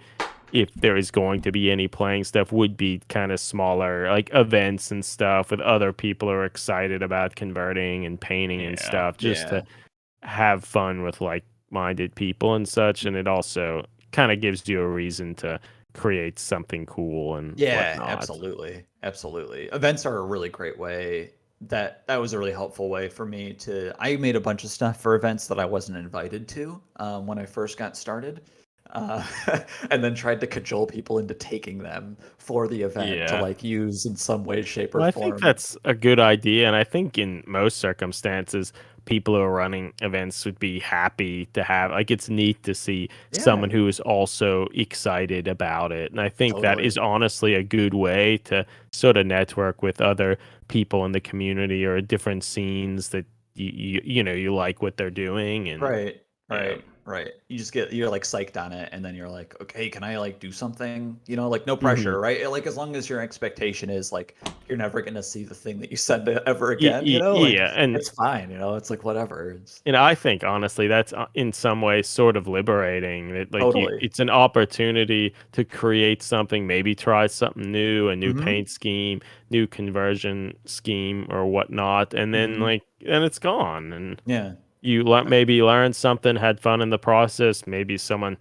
if there is going to be any playing stuff, would be kind of smaller, like events and stuff with other people who are excited about converting and painting and Yeah. stuff, just to Yeah. have fun with like-minded people and such. And it also kind of gives you a reason to create something cool and Yeah, whatnot. absolutely. Absolutely. Events are a really great way that was a really helpful way for me to I made a bunch of stuff for events that I wasn't invited to when I first got started. Uh, and then tried to cajole people into taking them for the event to Yeah. like use in some way, shape, or Well, I think form. that's a good idea, and I think in most circumstances, people who are running events would be happy to have. Like, it's neat to see Yeah, someone who is also excited about it, and I think that totally. is honestly a good way to sort of network with other people in the community or different scenes that you know you like what they're doing, and Right, Yeah. right. You're like psyched on it, and then you're like, okay, can I like do something? You know, like no Mhm. pressure, right? Like as long as your expectation is like you're never gonna see the thing that you said ever again, you know, like Yeah, and it's fine, you know, it's like whatever. It's I think honestly that's in some ways sort of liberating. That like totally. it's an opportunity to create something, maybe try something new, a new Mm-hmm. paint scheme, new conversion scheme or whatnot, and then Mm-hmm. then it's gone, and Yeah. you Uh, maybe learned something, had fun in the process. Maybe someone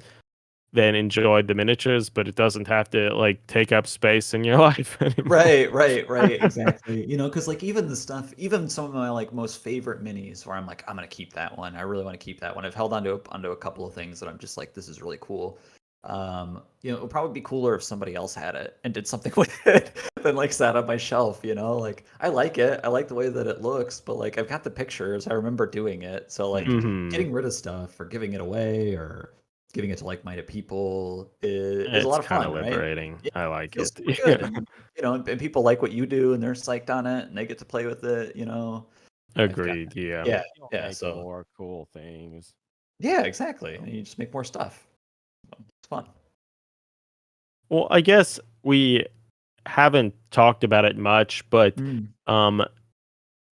then enjoyed the miniatures, but it doesn't have to like take up space in your life anymore. right, exactly. You know, because like even the stuff, even some of my like most favorite minis, where I'm like, I'm gonna keep that one. I really want to keep that one. I've held onto a couple of things that I'm just like, this is really cool. You know, it would probably be cooler if somebody else had it and did something with it than like sat on my shelf. You know, like I like it. I like the way that it looks, but like I've got the pictures. I remember doing it. So like Hmm. getting rid of stuff or giving it away or giving it to like-minded people is a It's lot of kind of fun, right? liberating. I like Feels it. super good, and you know, and people like what you do, and they're psyched on it, and they get to play with it. You know, I've got Agreed. Yeah. yeah, You'll yeah. make So more cool things. Yeah, exactly. And you just make more stuff. It's fun. Well, I guess we haven't talked about it much, but um,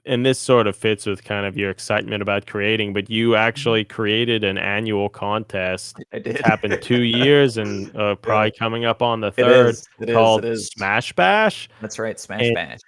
and this sort of fits with kind of your excitement about creating, but you actually created an annual contest. I did. It's happened 2 years and probably coming up on the third, called It is. Smash Bash. That's right, Smash And Bash.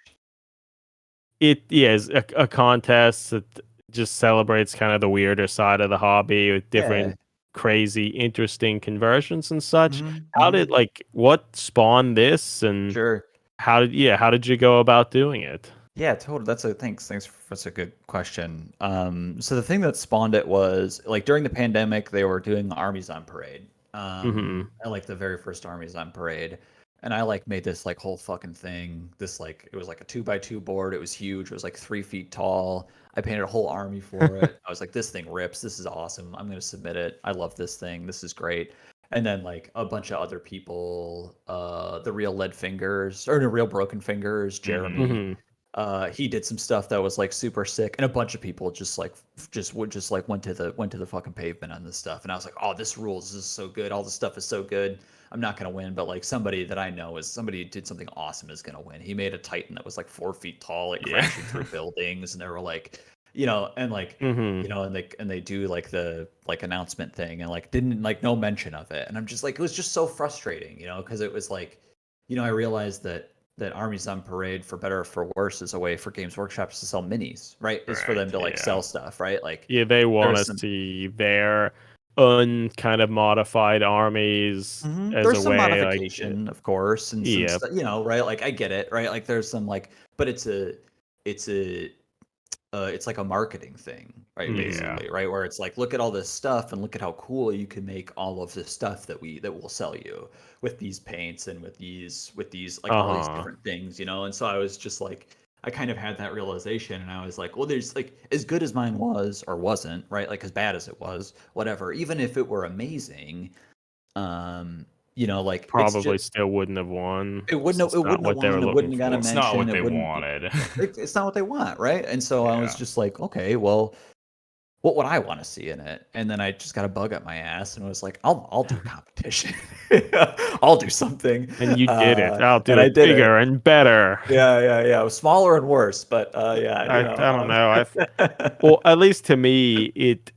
it is a contest that just celebrates kind of the weirder side of the hobby with different crazy, interesting conversions and such. How did what spawned this, and Sure. how did you go about doing it? Yeah, totally. Thanks. That's a good question. So the thing that spawned it was like during the pandemic, they were doing Armies on Parade. I like the very first Armies on Parade, and I like made this like whole fucking thing. This like it was like a 2x2 board. It was huge. It was like 3 feet tall. I painted a whole army for it. I was like, this thing rips. This is awesome. I'm gonna submit it. I love this thing. This is great. And then like a bunch of other people, the real Lead Fingers or the real Broken Fingers, Jeremy. He did some stuff that was like super sick, and a bunch of people just went to the fucking pavement on this stuff. And I was like, oh, this rules. This is so good. All this stuff is so good. I'm not gonna win, but like somebody that I know is somebody who did something awesome is gonna win. He made a Titan that was like 4 feet tall, like crashing through buildings, and they were like, and like and they do like the like announcement thing, and like didn't like no mention of it. And I'm just like, it was just so frustrating, because it was like, I realized that Armies on Parade, for better or for worse, is a way for Games Workshops to sell minis, right? Is for them to like sell stuff, right? Like they want to see their kind of modified armies as there's a some way, modification, of course, and some stuff, right? Like I get it, right? Like there's some like, but it's like a marketing thing, right? Basically, right? Where it's like, look at all this stuff and look at how cool you can make all of this stuff that will sell you with these paints and with these like all these different things, And so I was just like, I kind of had that realization, and I was like, well, there's like, as good as mine was or wasn't, right? Like as bad as it was, whatever. Even if it were amazing, like probably still wouldn't have won. It wouldn't have won. It wouldn't have got a mention. It's not what they wanted. It's not what they want, right? And so I was just like, okay, well, what would I want to see in it? And then I just got a bug up my ass and was like, I'll do a competition. I'll do something. And you did it. I'll do it bigger and better. Yeah. It was smaller and worse, but I don't know. Well, at least to me, it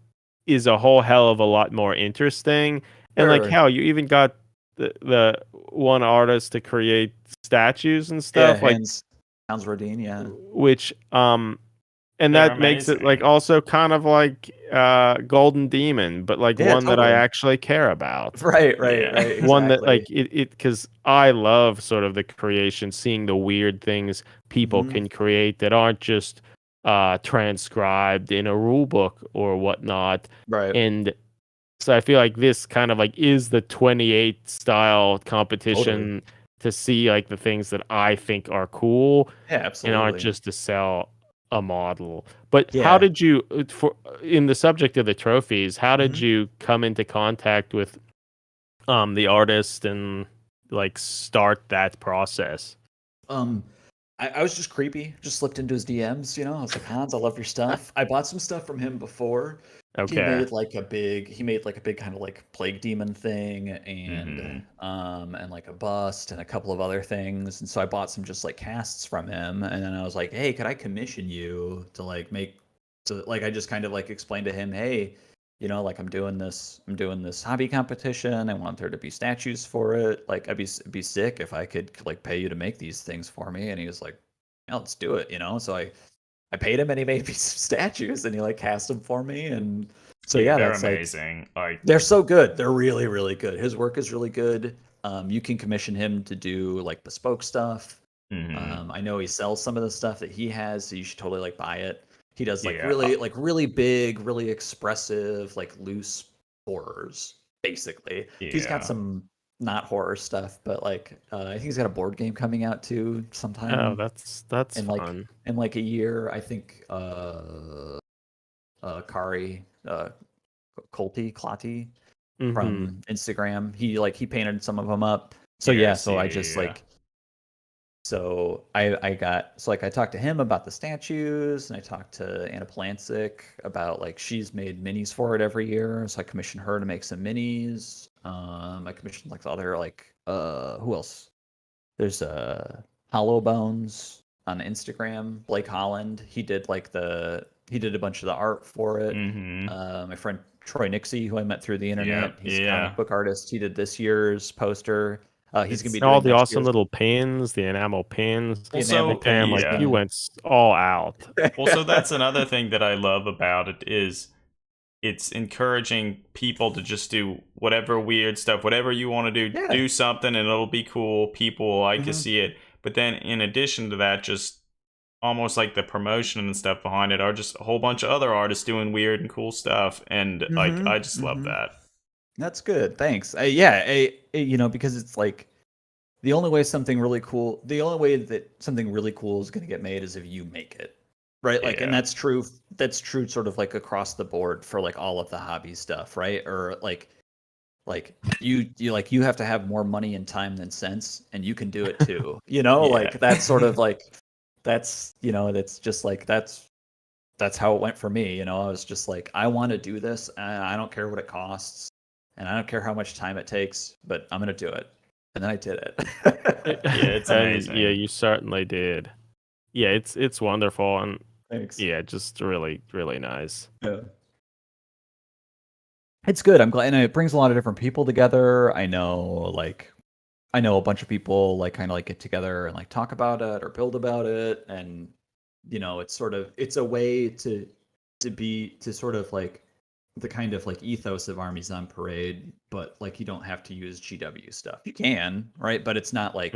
is a whole hell of a lot more interesting. And like hell, you even got the one artist to create statues and stuff, like Hannes Rhodin, which and that makes it like also kind of like Golden Demon, but like one that I actually care about. Right. Exactly. One that like it because I love sort of the creation, seeing the weird things people can create that aren't just transcribed in a rule book or whatnot. Right. And so I feel like this kind of like is the 28 style competition to see like the things that I think are cool, absolutely, and aren't just to sell a model. But how did you, in the subject of the trophies, how did you come into contact with the artist and like start that process? I was just creepy, just slipped into his DMs, I was like, Hans, I love your stuff. I bought some stuff from him before. Okay. He made like a big kind of like plague demon thing, and and like a bust and a couple of other things. And so I bought some just like casts from him, and then I was like, hey, could I commission you to like I just kind of like explained to him, hey, like I'm doing this hobby competition. I want there to be statues for it. Like it'd be sick if I could like pay you to make these things for me. And he was like, yeah, let's do it. So I paid him, and he made me some statues, and he like cast them for me. And so they're that's amazing. Like, they're so good. They're really, really good. His work is really good. You can commission him to do like bespoke stuff. I know he sells some of the stuff that he has, so you should totally like buy it. He does like really big, really expressive, like loose horrors, basically. Yeah. He's got some not horror stuff, but like I think he's got a board game coming out too sometime. Oh, that's in fun. In like a year, I think Kari Clotty from Instagram. He painted some of them up. So so I just like So I talked to him about the statues, and I talked to Anna Plancic about like she's made minis for it every year. So I commissioned her to make some minis. I commissioned like the other who else? There's Hollow Bones on Instagram. Blake Holland. He did a bunch of the art for it. My friend Troy Nixie, who I met through the internet, he's a comic book artist. He did this year's poster. He's gonna be doing all the awesome little pins, the enamel pins. Also, damn, like you went all out. Also, that's another thing that I love about it is it's encouraging people to just do whatever weird stuff, whatever you want to do. Do something, and it'll be cool. People will like to see it. But then, in addition to that, just almost like the promotion and stuff behind it are just a whole bunch of other artists doing weird and cool stuff, and I just love that. That's good. Thanks. Because it's like the only way that something really cool is going to get made is if you make it. Right? Like, and that's true sort of like across the board for like all of the hobby stuff, right? Or like you have to have more money and time than sense, and you can do it too. Like that's sort of like that's just like that's how it went for me. I was just like, I want to do this, and I don't care what it costs, and I don't care how much time it takes, but I'm gonna do it. And then I did it. It's amazing. Yeah, you certainly did. Yeah, it's wonderful, and thanks. Yeah, just really, really nice. Yeah. It's good. I'm glad, and it brings a lot of different people together. I know a bunch of people like kind of like get together and like talk about it or build about it, and it's a way to sort of like the kind of like ethos of Armies on Parade, but like you don't have to use GW stuff. You can, right? But it's not like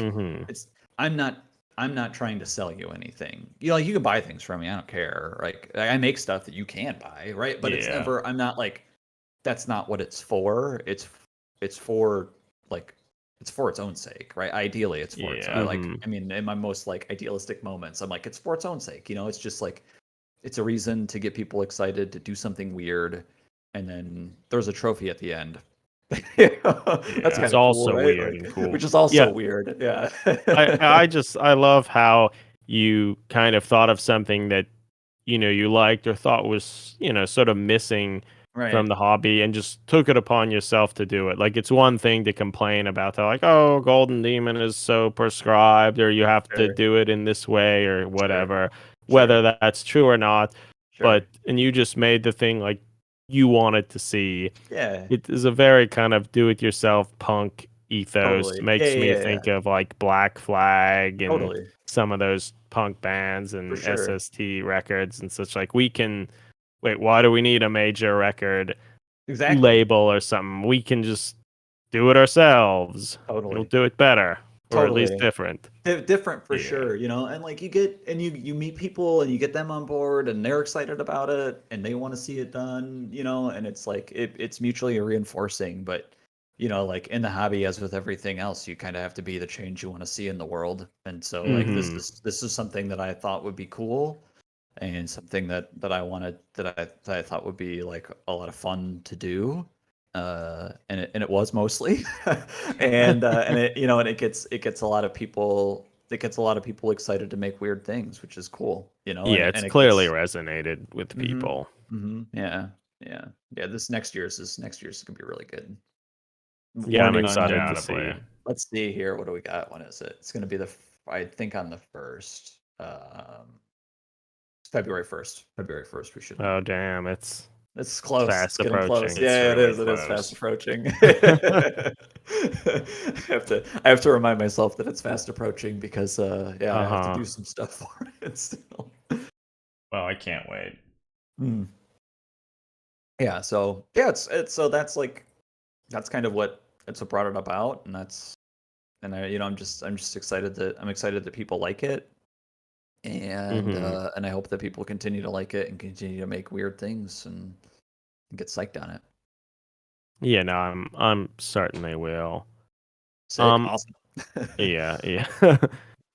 I'm not trying to sell you anything. You can buy things from me. I don't care. Like I make stuff that you can buy, right? But it's never. I'm not like that's not what it's for. It's for like it's for its own sake, right? Ideally, it's for its I mean, in my most like idealistic moments, I'm like it's for its own sake. It's just like it's a reason to get people excited to do something weird, and then there's a trophy at the end. That's kind of also cool, right? weird and cool, which is also weird. Yeah. I love how you kind of thought of something that you liked or thought was sort of missing from the hobby, and just took it upon yourself to do it. Like, it's one thing to complain about how, like, oh, Golden Demon is so prescribed, or you have to do it in this way or whatever, whether that's true or not. And you just made the thing like you wanted to see. It is a very kind of do-it-yourself punk ethos. Makes me think of like Black Flag and some of those punk bands and SST records and such. Like, we can why do we need a major record label or something? We can just do it ourselves. We'll do it better, or at least different. Different for sure, and like you meet people and you get them on board and they're excited about it and they want to see it done, and it's like it's mutually reinforcing. But like in the hobby, as with everything else, you kind of have to be the change you want to see in the world. And so like this is something that I thought would be cool, and something that I thought would be like a lot of fun to do, and it was mostly, and it gets a lot it gets a lot of people excited to make weird things, which is cool, it's clearly resonated with people. This next year's gonna be really good. I'm excited to see. Let's see here, what do we got? When is it? It's gonna be I think on the 1st. February 1st. We should. Oh damn! It's close. Fast it's getting approaching. Close. Yeah, really it is. It close. is fast approaching. I have to remind myself that it's fast approaching because I have to do some stuff for it still. Well, I can't wait. Yeah. So it's so that's kind of what brought it about, and I'm just excited that people like it. And I hope that people continue to like it and continue to make weird things and get psyched on it. Yeah, no, I'm certain they will. Awesome. Yeah.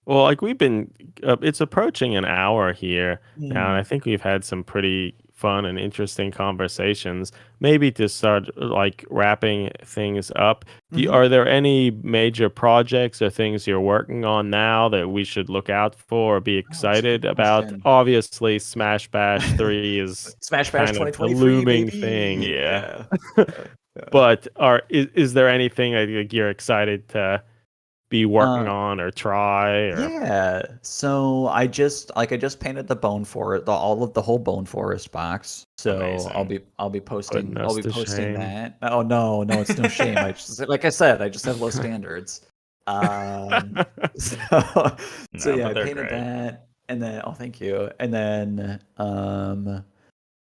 Well, like we've been, it's approaching an hour here now, and I think we've had some pretty fun and interesting conversations. Maybe to start like wrapping things up, are there any major projects or things you're working on now that we should look out for or be excited about? Obviously, Smash Bash 3 is Smash Bash kind of the 2023, looming baby. thing. Yeah. But is there anything like you're excited to be working on or try? Or... Yeah. So I just painted the Bone Forest, all of the whole Bone Forest box. So Amazing. I'll be posting Putting us to shame. that. Oh no, it's no shame. I just like I said, I just have low standards. So yeah, I painted that, and then thank you. And then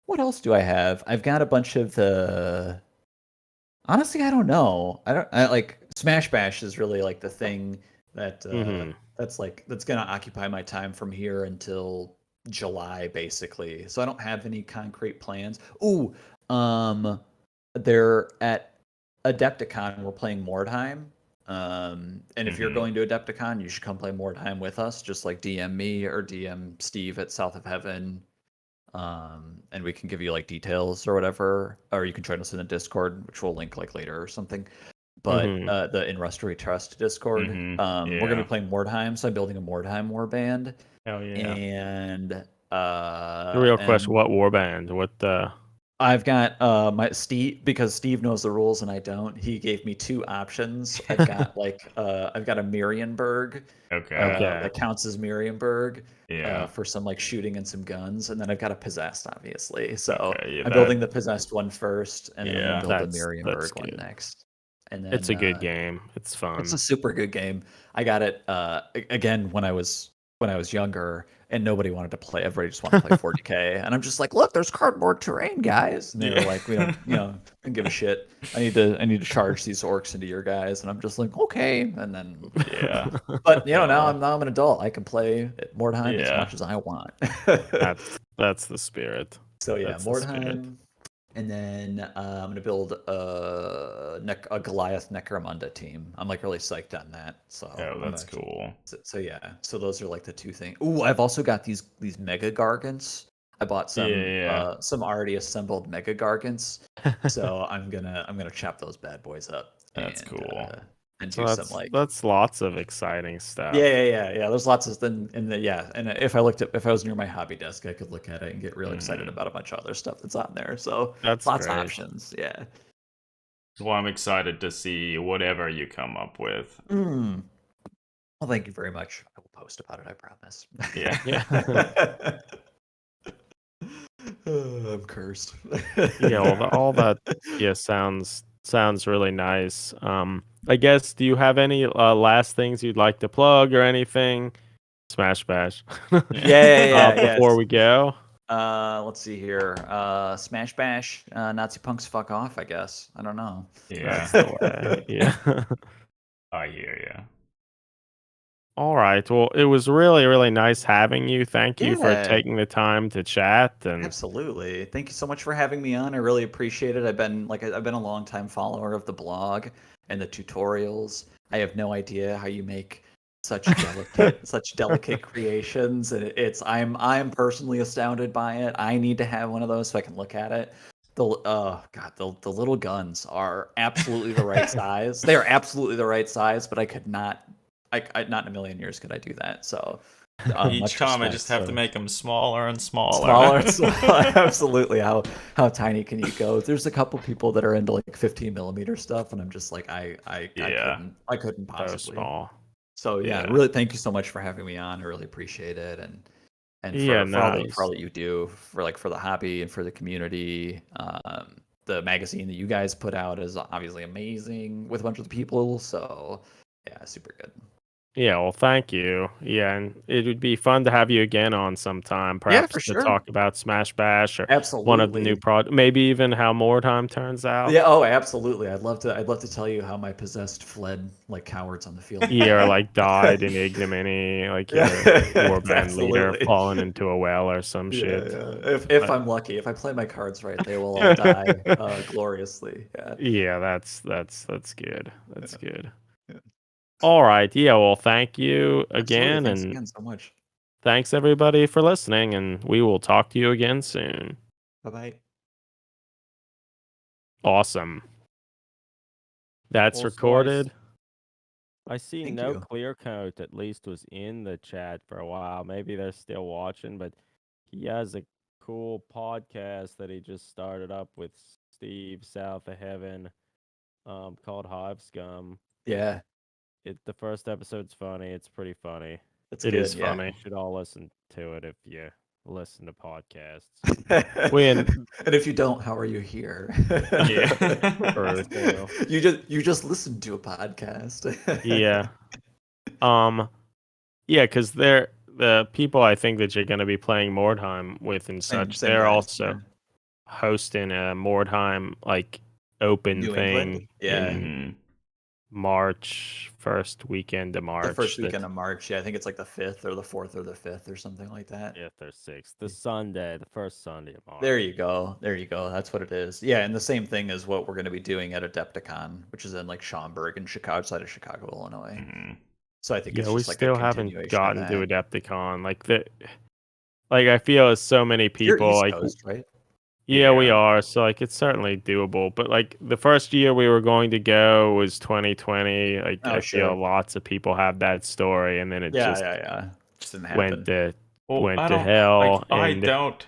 what else do I have? I've got a bunch of the. Honestly, I don't know. I like Smash Bash is really like the thing that that's gonna occupy my time from here until July, basically. So I don't have any concrete plans. Ooh, they're at Adepticon. We're playing Mordheim. And if you're going to Adepticon, you should come play Mordheim with us. Just like DM me or DM Steve at South of Heaven. And we can give you like details or whatever, or you can join us in the Discord, which we'll link like later or something. But the In Rust We Trust Discord, we're gonna be playing Mordheim, so I'm building a Mordheim warband. Hell yeah! And the real question: what warband? What? I've got my Steve, because Steve knows the rules and I don't. He gave me two options. I've got I've got a Marienburg. That counts as Marienburg. For some like shooting and some guns, and then I've got a possessed, obviously. So I'm building the possessed one first, and then I'm gonna build the Marienburg one next. And then it's a good game. It's fun. It's a super good game. I got it again when I was younger, and nobody wanted to play. Everybody just wanted to play 40K, and I'm just like, look, there's cardboard terrain, guys. And they were like, we don't, don't give a shit. I need to charge these orcs into your guys, and I'm just like, okay. And then but now I'm an adult. I can play Mordheim as much as I want. that's the spirit. So yeah, Mordheim. And then I'm gonna build a Goliath Necromunda team. I'm like really psyched on that. So that's cool. So yeah, so those are like the two things. Ooh, I've also got these mega gargants. I bought some already assembled mega gargants. So I'm gonna chop those bad boys up. That's cool. And do some like that's lots of exciting stuff. Yeah. There's lots of and if I was near my hobby desk, I could look at it and get really excited about a bunch of other stuff that's on there. So that's lots of options. Yeah. Well, I'm excited to see whatever you come up with. Well, thank you very much. I will post about it. I promise. Yeah. I'm cursed. All that sounds really nice. I guess, do you have any last things you'd like to plug or anything? Smash Bash. Before we go. Let's see here. Smash Bash. Nazi punks fuck off, I guess. I don't know. Yeah. That's the way. Yeah. I hear you. All right. Well, it was really, really nice having you. Thank you for taking the time to chat. And absolutely. Thank you so much for having me on. I really appreciate it. I've been a long time follower of the blog and the tutorials. I have no idea how you make such delicate creations, and I'm personally astounded by it. I need to have one of those so I can look at it. The little guns are absolutely the right size. They are absolutely the right size, but I could not. Not in a million years could I do that. So each time I just have to make them smaller and smaller. Absolutely. How tiny can you go? There's a couple people that are into like 15 millimeter stuff, and I'm just like I couldn't possibly. So small. So really, thank you so much for having me on. I really appreciate it, and for all that you do for the hobby and for the community. The magazine that you guys put out is obviously amazing with a bunch of the people. So yeah, super good. Yeah, well, thank you. Yeah, and it would be fun to have you again on sometime, perhaps to talk about Smash Bash or one of the new maybe even how Mordheim turns out. Yeah, absolutely. I'd love to tell you how my possessed fled like cowards on the field. Yeah, or like died in ignominy, like your warband leader falling into a well or some shit. Yeah. If I'm lucky, if I play my cards right, they will all die gloriously. Yeah, that's good. That's good. Yeah. All right. Yeah. Well, thank you again. Thanks again so much. Thanks everybody for listening, and we will talk to you again soon. Bye-bye. Awesome. That's Also, recorded. I see Thank No you. Clear Coat at least was in the chat for a while. Maybe they're still watching, but he has a cool podcast that he just started up with Steve South of Heaven, called Hive Scum. Yeah, The first episode's funny. It's pretty funny. it's It good. is Yeah. funny. You should all listen to it if you listen to podcasts. When And if you don't, how are you here? Yeah. True. You just listened to a podcast. yeah. Yeah, because they're the people I think that you're going to be playing Mordheim with and such. Same They're guys, also yeah. hosting a Mordheim like open New England? thing Yeah. in March, first weekend of March. The first weekend of March. Yeah, I think it's like the 5th or the 4th or the 5th or something like that. 5th or 6th. The first Sunday of March. There you go. There you go. That's what it is. Yeah, and the same thing is what we're going to be doing at Adepticon, which is in like Schaumburg in Chicago, outside of Chicago, Illinois. So I think Yeah, it's we just like still a haven't continuation of gotten to that. Adepticon. Like I feel as so many You're people East like Coast, right? yeah, we Yeah. are. So like it's certainly doable. But like the first year we were going to go was 2020. Like Oh, I sure. feel lots of people have that story, and then it Yeah, just yeah. Just didn't went happen. to hell. I And don't.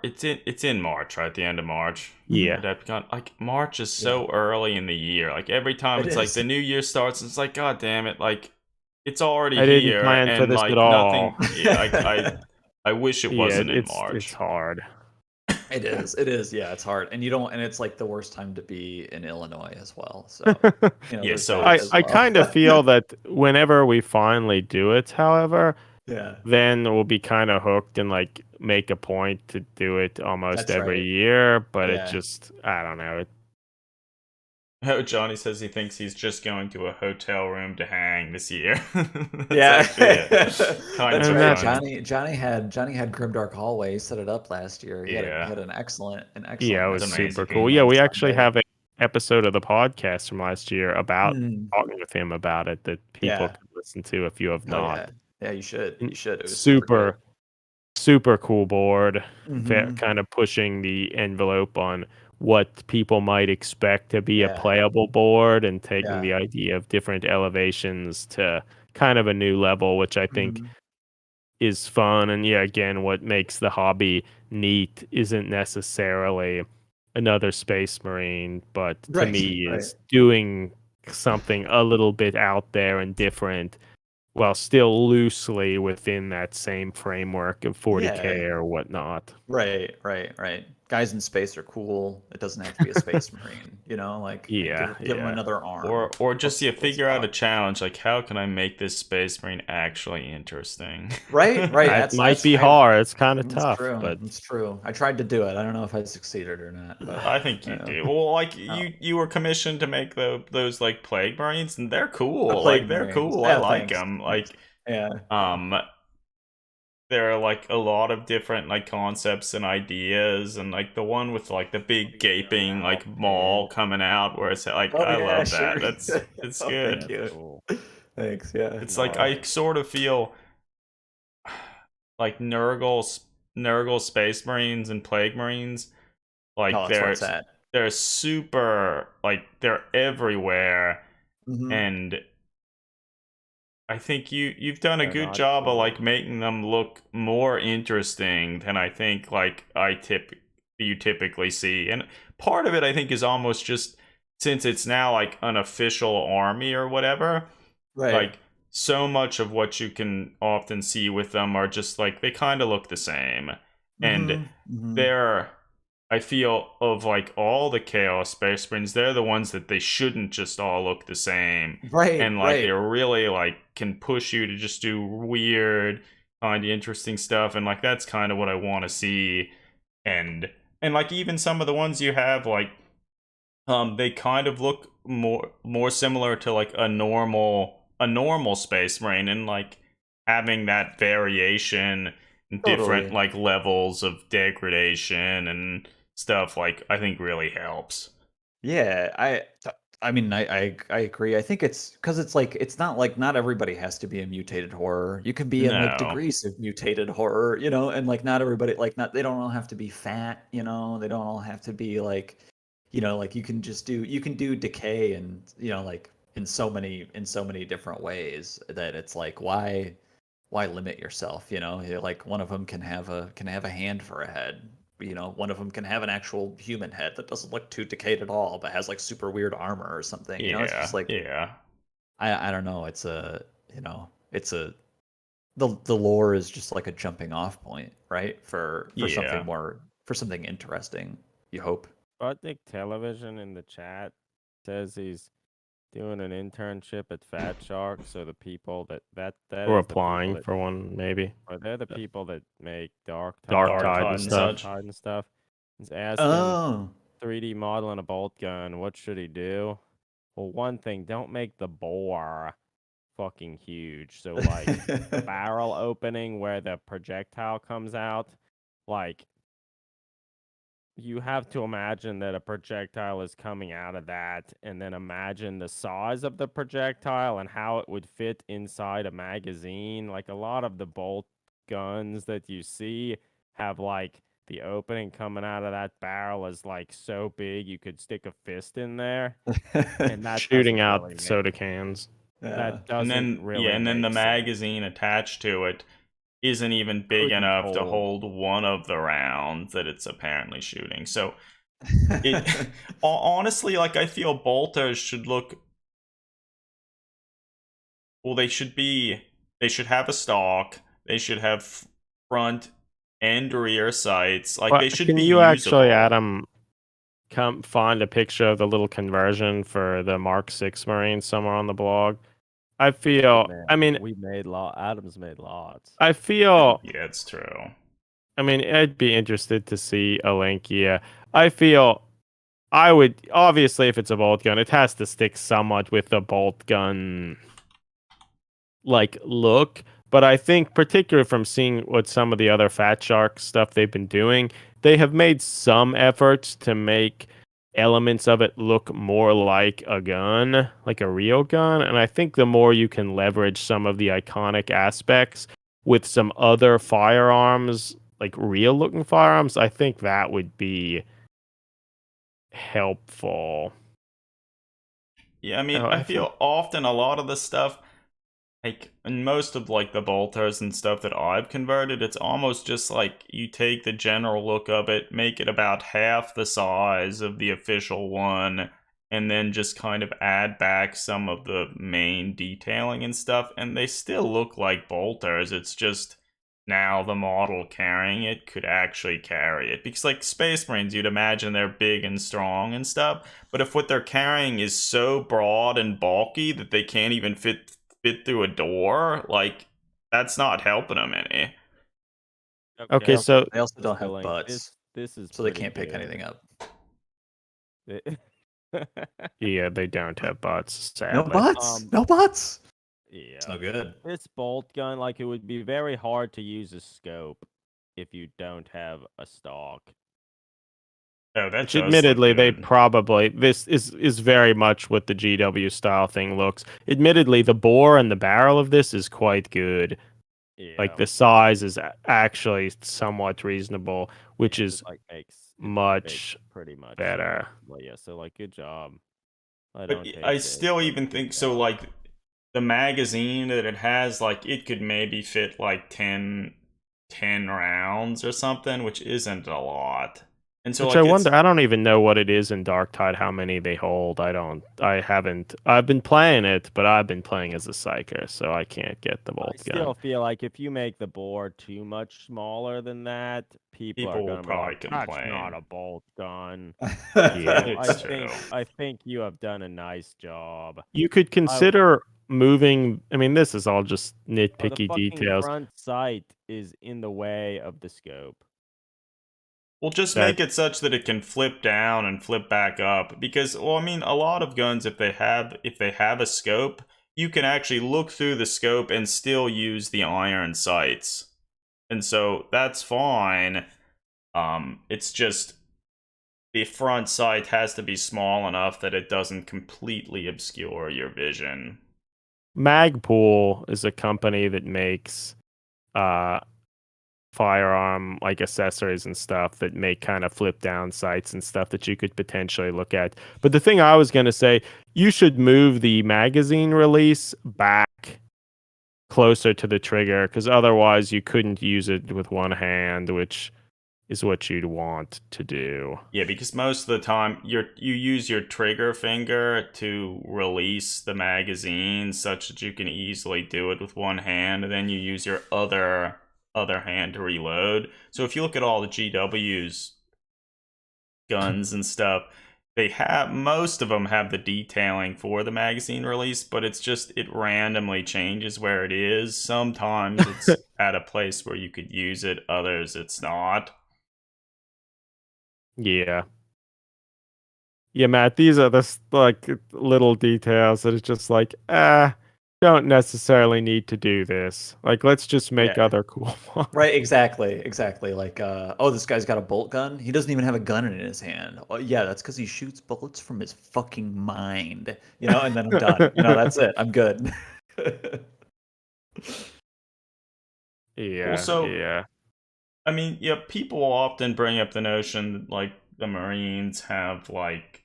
It's in March, right? The end of March. yeah, Adepticon. Like March is so early in the year. Like every time It it's like is. the new year starts, it's like God damn it! Like it's already I didn't here, plan for and this like at all. nothing. Yeah, I wish it Yeah, wasn't in it's March. hard. It is. It is. Yeah, it's hard, and it's like the worst time to be in Illinois as well. So Yeah, there's so that as I well. kind of feel that whenever we finally do it, however, Yeah, then we'll be kind of hooked and like make a point to do it almost That's every right. year. But it Yeah. just, I don't know. Oh, Johnny says he thinks he's just going to a hotel room to hang this year. That's yeah, actually it. Kind that's of right. funny. Johnny had Grimdark Hallway. He set it up last year. He Yeah. had an excellent Yeah, it was That's super amazing. cool. Yeah, we actually Sunday. have an episode of the podcast from last year about Mm. talking with him about it that people Yeah. can listen to if you have Oh not. yeah, you should. And You should. It was super super, super cool board. good. Mhm. Kind of pushing the envelope on what people might expect to be a Yeah. playable board and taking Yeah. the idea of different elevations to kind of a new level, which I think Mhm. is fun. And yeah, again, what makes the hobby neat isn't necessarily another Space Marine, but to Right, me right. is doing something a little bit out there and different while still loosely within that same framework of 40K Yeah. or whatnot. Right. Guys in space are cool. It doesn't have to be a Space Marine, like Yeah, give them yeah. another arm. Or just Let's figure out a talk. challenge, like how can I make this Space Marine actually interesting? Right. It might be hard. It's kind of That's tough, true. but It's true. I tried to do it. I don't know if I succeeded or not. But I think you do. Well, like you were commissioned to make those like Plague Marines, and they're cool. Plague Like they're Marines. cool. Yeah, I like thanks. them. Like Yeah. there are like a lot of different like concepts and ideas, and like the one with like the big gaping like maul coming out, where it's like Oh I yeah, love sure. that. It's Oh, good. thank you. Cool. Thanks. Yeah. It's like I sort of feel like Nurgle Space Marines and Plague Marines, like Oh, that's where it's at. they're super like they're everywhere, Mhm. and I think you've done a They're good not job of cool. like making them look more interesting than I think like you typically see. And part of it I think is almost just since it's now like an official army or whatever, Right. like so much of what you can often see with them are just like they kind of look the same. And Mhm. they're I feel of like all the Chaos Space Marines, they're the ones that they shouldn't just all look the same. Right. And like Right. they really like can push you to just do weird, kind of interesting stuff. And like that's kind of what I want to see. And like even some of the ones you have, like they kind of look more similar to like a normal Space Marine, and like having that variation, different Totally. like levels of degradation and stuff, like I think really helps. Yeah, I mean, I agree. I think it's because it's not like not everybody has to be a mutated horror. You can be in like No. degrees of mutated horror, and like not everybody not they don't all have to be fat, they don't all have to be like, like you can do decay and like in so many different ways that it's like why limit yourself? You're like one of them can have a hand for a head. One of them can have an actual human head that doesn't look too decayed at all, but has like super weird armor or something. It's just like I don't know. It's it's the lore is just like a jumping off point, right? For something more for something interesting. You hope. Sputnik Television in the chat says he's doing an internship at Fat Shark, so the people that Or is the applying people for one, maybe. or they're the people that make Dark Tide and stuff. Tide and stuff. He's asking Oh, 3D modeling a bolt gun. What should he do? Well, one thing, don't make the bore fucking huge. So like the barrel opening where the projectile comes out, like you have to imagine that a projectile is coming out of that, and then imagine the size of the projectile and how it would fit inside a magazine. Like a lot of the bolt guns that you see have like the opening coming out of that barrel is like so big you could stick a fist in there, and that shooting out really soda cans. That doesn't really and then the make magazine attached to it isn't even big enough to hold one of the rounds that it's apparently shooting. So it honestly, like, I feel bolters should look well. They should have a stock. They should have front and rear sights. Like, they should can be you usable. actually, Adam, come find a picture of the little conversion for the Mark 6 Marine somewhere on the blog? I feel, I mean, we made Adam's made lots. I feel, yeah, it's true. I mean, I'd be interested to see a link. Yeah, I feel I would, obviously, if it's a bolt gun, it has to stick somewhat with the bolt gun like look. But I think, particularly from seeing what some of the other Fat Shark stuff they've been doing, they have made some efforts to make elements of it look more like a gun, like a real gun. And I think the more you can leverage some of the iconic aspects with some other firearms, like real looking firearms, I think that would be helpful. Yeah, I mean, I feel often a lot of the stuff, like, in most of, like, the bolters and stuff that I've converted, it's almost just like you take the general look of it, make it about half the size of the official one, and then just kind of add back some of the main detailing and stuff, and they still look like bolters. It's just now the model carrying it could actually carry it. Because, like, Space Marines, you'd imagine they're big and strong and stuff, but if what they're carrying is so broad and bulky that they can't even fit through a door, like, that's not helping them any. Okay, so they also don't have butts. This is so they can't pick anything up. Yeah, they don't have butts. Sadly. No butts. No butts. Yeah, it's no good. This bolt gun, like, it would be very hard to use a scope if you don't have a stock. Oh, that which admittedly they probably this is very much what the GW style thing looks. Admittedly, the bore and the barrel of this is quite good. Yeah. Like the size is actually somewhat reasonable, which is like much pretty much better. Well, yeah, so like good job. I still even think so, like, the magazine that it has, like, it could maybe fit like 10 rounds or something, which isn't a lot. And so, which like, I wonder, I don't even know what it is in Dark Tide, how many they hold. I've been playing it, but I've been playing as a psyker, so I can't get the bolt gun. I still feel like if you make the bore too much smaller than that, people are going to probably be like, complain. That's not a bolt gun. Yeah, I think you have done a nice job. You could consider moving. I mean, this is all just nitpicky details. The front sight is in the way of the scope. Well, just make it such that it can flip down and flip back up. Because, well, I mean, a lot of guns, if they have a scope, you can actually look through the scope and still use the iron sights. And so that's fine. It's just the front sight has to be small enough that it doesn't completely obscure your vision. Magpul is a company that makes firearm like accessories and stuff that make kind of flip down sights and stuff that you could potentially look at. But the thing I was going to say, you should move the magazine release back closer to the trigger, because otherwise you couldn't use it with one hand, which is what you'd want to do. Yeah, because most of the time you use your trigger finger to release the magazine such that you can easily do it with one hand, and then you use your other hand to reload. So if you look at all the GW's guns and stuff, most of them have the detailing for the magazine release, but it's just it randomly changes where it is. Sometimes it's at a place where you could use it, others it's not. Yeah, Matt, these are the like little details that it's just like, don't necessarily need to do this. Like, let's just make other cool ones. Right, exactly. Like, oh, this guy's got a bolt gun. He doesn't even have a gun in his hand. Oh, yeah, that's because he shoots bullets from his fucking mind. And then I'm done. That's it. I'm good. Yeah. Also, yeah. I mean, yeah, people often bring up the notion that, like, the Marines have, like,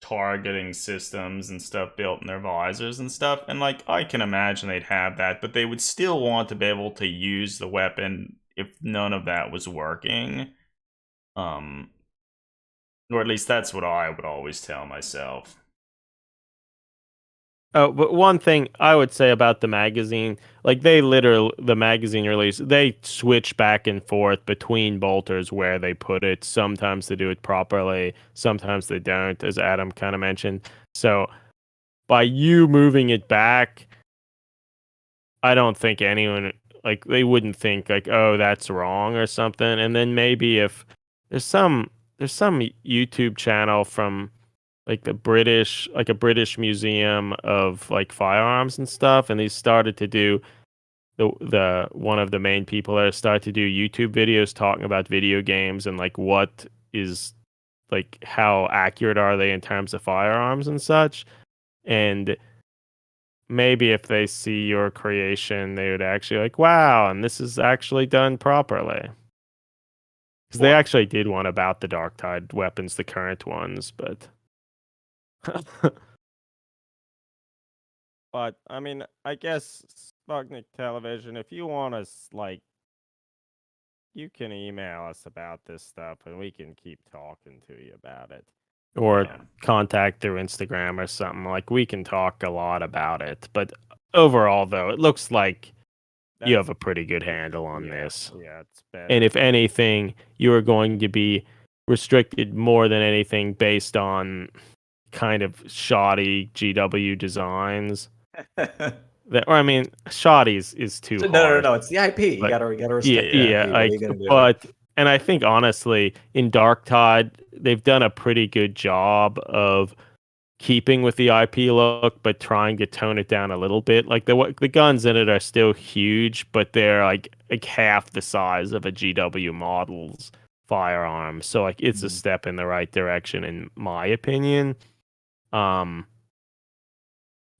targeting systems and stuff built in their visors and stuff, and, like, I can imagine they'd have that, but they would still want to be able to use the weapon if none of that was working. Or at least that's what I would always tell myself. Oh, but one thing I would say about the magazine, like the magazine release, they switch back and forth between bolters where they put it. Sometimes they do it properly, sometimes they don't, as Adam kind of mentioned. So by you moving it back, I don't think anyone, like, they wouldn't think like, oh, that's wrong or something. And then maybe if there's some YouTube channel from like a British museum of like firearms and stuff, and they started to do the one of the main people there started to do YouTube videos talking about video games and like what is like how accurate are they in terms of firearms and such. And maybe if they see your creation, they would actually like, wow, and this is actually done properly. Because they actually did one about the Dark Tide weapons, the current ones, but But I mean, I guess Sputnik Television, if you want us, like, you can email us about this stuff, and we can keep talking to you about it. Or contact through Instagram or something. Like, we can talk a lot about it. But overall, though, it looks like you have a pretty good handle on this. Yeah, it's better. And if anything, you are going to be restricted more than anything based on kind of shoddy GW designs. Or I mean, shoddy is too hard. No, it's the IP. You gotta respect and I think honestly, in Dark Tide, they've done a pretty good job of keeping with the IP look, but trying to tone it down a little bit. Like the guns in it are still huge, but they're like half the size of a GW model's firearm. So like it's a step in the right direction, in my opinion.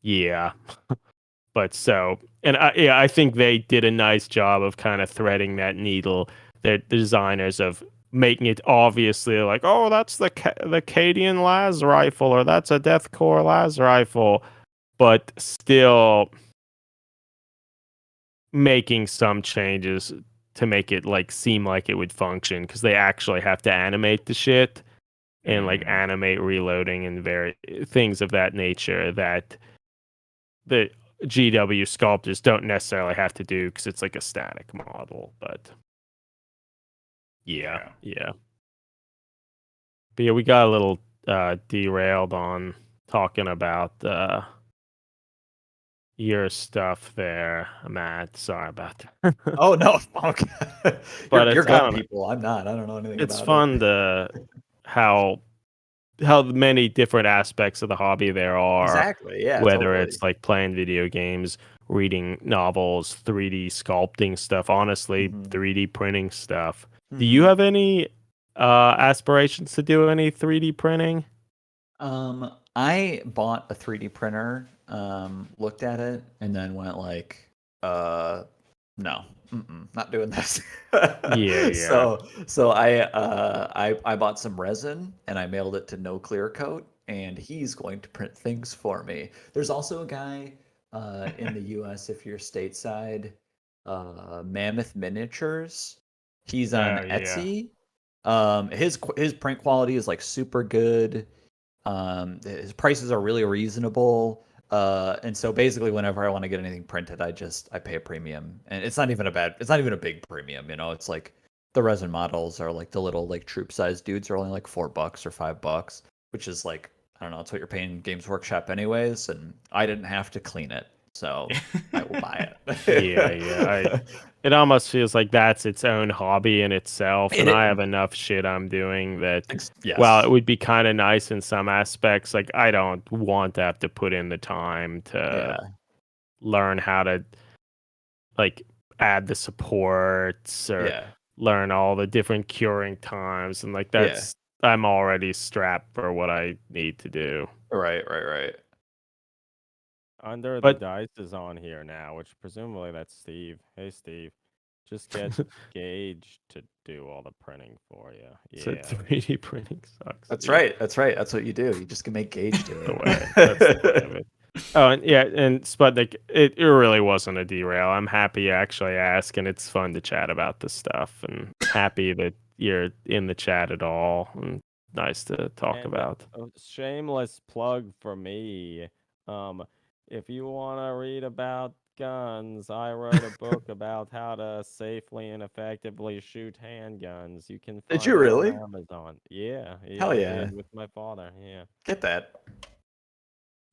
Yeah. But I think they did a nice job of kind of threading that needle. The designers of making it obviously like, oh, that's the Cadian las rifle, or that's a Deathcore las rifle, but still making some changes to make it like seem like it would function, because they actually have to animate the shit and like animate reloading and things of that nature that the GW sculptors don't necessarily have to do, because it's like a static model. But yeah. But yeah, we got a little derailed on talking about your stuff there, Matt. Sorry about that. Oh no, but you're gun people. I'm not. I don't know anything about it. It's fun to how many different aspects of the hobby there are. Exactly, yeah. Whether it's like playing video games, reading novels, 3D sculpting stuff, honestly, 3D printing stuff. Do you have any Aspirations to do any 3D printing? I bought a 3D printer, looked at it, and then went like, no, not doing this. Yeah. So I bought some resin and I mailed it to No Clear Coat, and he's going to print things for me. There's also a guy in the U.S. if you're stateside, Mammoth Miniatures. He's on Oh, yeah. Etsy. His print quality is like super good. His prices are really reasonable. And so basically whenever I want to get anything printed, I pay a premium. And it's not even a big premium, you know. It's like the resin models are like the little like troop size dudes are only like $4 or $5, which is like, I don't know, it's what you're paying Games Workshop anyways, and I didn't have to clean it. So I will buy it. Yeah. It almost feels like that's its own hobby in itself, and I have enough shit I'm doing that. Yes. Well, it would be kind of nice in some aspects. Like I don't want to have to put in the time to learn how to like add the supports or learn all the different curing times, and like that's I'm already strapped for what I need to do. Right. The dice is on here now, which presumably that's Steve. Hey, Steve. Just get Gage to do all the printing for you. Yeah. So 3D printing sucks. That's right. That's what you do. You just can make Gage do it. That's the way of it. Oh, and Sputnik, it really wasn't a derail. I'm happy you actually asked, and it's fun to chat about this stuff, and happy that you're in the chat at all, and nice to talk about. A shameless plug for me. If you want to read about guns, I wrote a book about how to safely and effectively shoot handguns. You can find Did you really? it on Amazon. Yeah. Hell yeah. With my father. Yeah. Get that.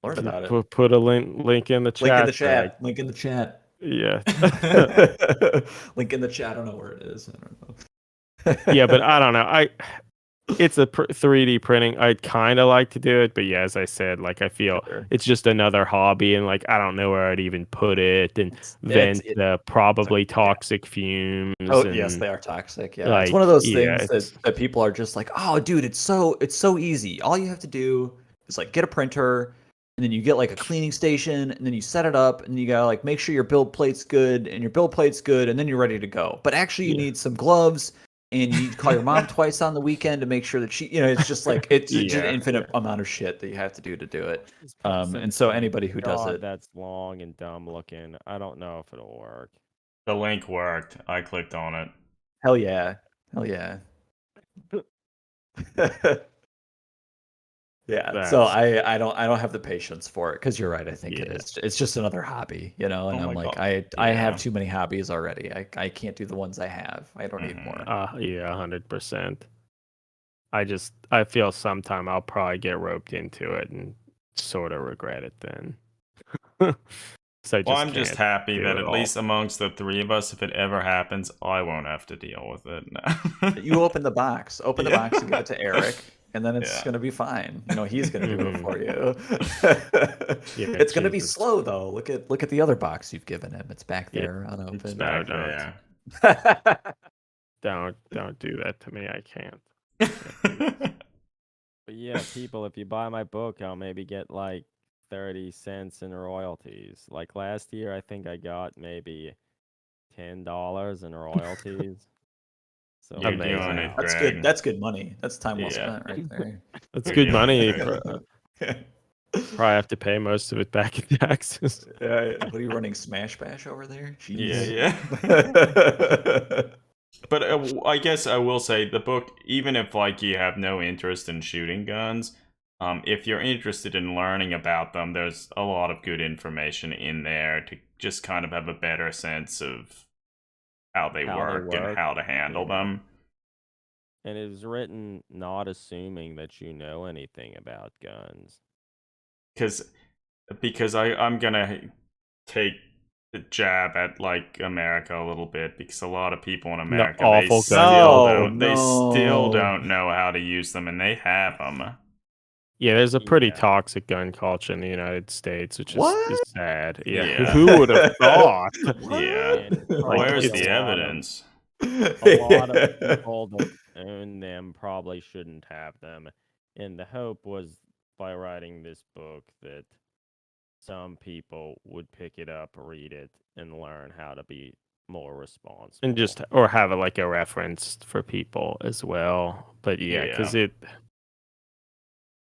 Learn about it. Put a link in the chat. Link in the chat. Yeah. Link in the chat. I don't know where it is. I don't know. Yeah, but I don't know. It's a 3D printing. I'd kind of like to do it, but yeah, as I said, like I feel it's just another hobby, and like I don't know where I'd even put it and vent the probably toxic fumes. Oh, yes, they are toxic. Yeah, like, it's one of those things that people are just like, oh, dude, it's so easy. All you have to do is like get a printer, and then you get like a cleaning station, and then you set it up, and you gotta like make sure your build plate's good, and then you're ready to go. But actually, you need some gloves. And you call your mom twice on the weekend to make sure that she, it's just like it's just an infinite amount of shit that you have to do it. And so anybody who does it, that's long and dumb looking. I don't know if it'll work. The link worked. I clicked on it. Hell yeah. Yeah, so I don't have the patience for it, because you're right. I think it's just another hobby, and I'm like, I have too many hobbies already. I can't do the ones I have. I don't need more. 100%. I feel sometime I'll probably get roped into it and sort of regret it then. So I'm just happy that at least amongst the three of us, if it ever happens, I won't have to deal with it. You open the box and give it to Eric. And then it's going to be fine. He's going to do it for you. It's going to be slow though. Look at the other box you've given him. It's back there unopened. Don't do that to me. I can't. But yeah, people, if you buy my book, I'll maybe get like 30 cents in royalties. Like last year, I think I got maybe $10 in royalties. So you're doing it, that's good. That's good money. That's time well spent right there. That's good money. Probably have to pay most of it back in taxes. What are you running, Smash Bash over there? Jeez. Yeah. But I guess I will say the book, even if like you have no interest in shooting guns, if you're interested in learning about them, there's a lot of good information in there to just kind of have a better sense of how they work and how to handle them. And it was written not assuming that you know anything about guns. Because I'm gonna take the jab at like America a little bit, because a lot of people in America they still don't know how to use them, and they have them. Yeah, there's a pretty toxic gun culture in the United States, which is sad. Yeah. Who would have thought? Yeah. Where's the evidence? A lot of people own them probably shouldn't have them. And the hope was by writing this book that some people would pick it up, read it, and learn how to be more responsible. And just or have like a reference for people as well. But yeah, because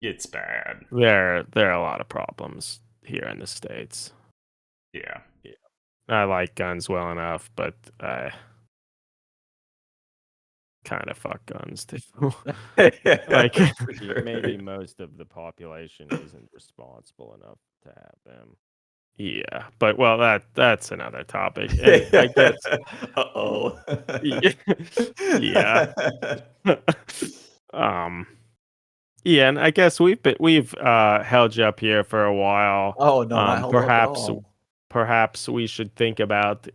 it's bad. There are a lot of problems here in the States. Yeah. I like guns well enough, but I kind of fuck guns too. Like sure. Maybe most of the population isn't responsible enough to have them. Yeah, but well, that's another topic. And I guess. Uh-oh. Yeah. Yeah, and I guess we've held you up here for a while. Oh no, not held up at all. Perhaps we should think about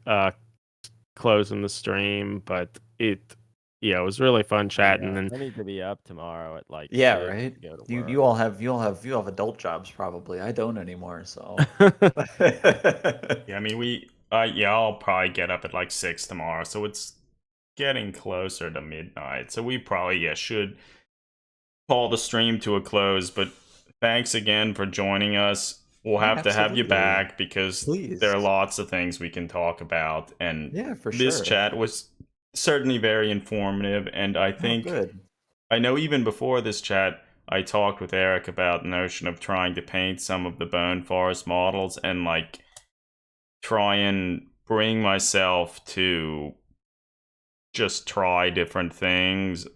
closing the stream, but it was really fun chatting. And I need to be up tomorrow at like 6 right. to go to You work. all have adult jobs probably. I don't anymore, so. Yeah, I mean I'll probably get up at like 6 tomorrow, so it's getting closer to midnight. So we probably should call the stream to a close, but thanks again for joining us. We'll have to have you back because there are lots of things we can talk about, and this chat was certainly very informative. And I think I know even before this chat I talked with Eric about the notion of trying to paint some of the Bone Forest models and like try and bring myself to just try different things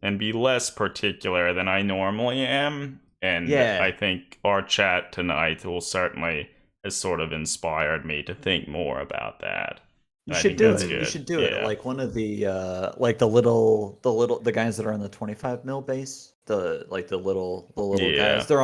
and be less particular than I normally am. And I think our chat tonight will certainly has sort of inspired me to think more about that. You should do it. You should do it. Like one of the like the guys that are on the 25 mil base, the little guys. They're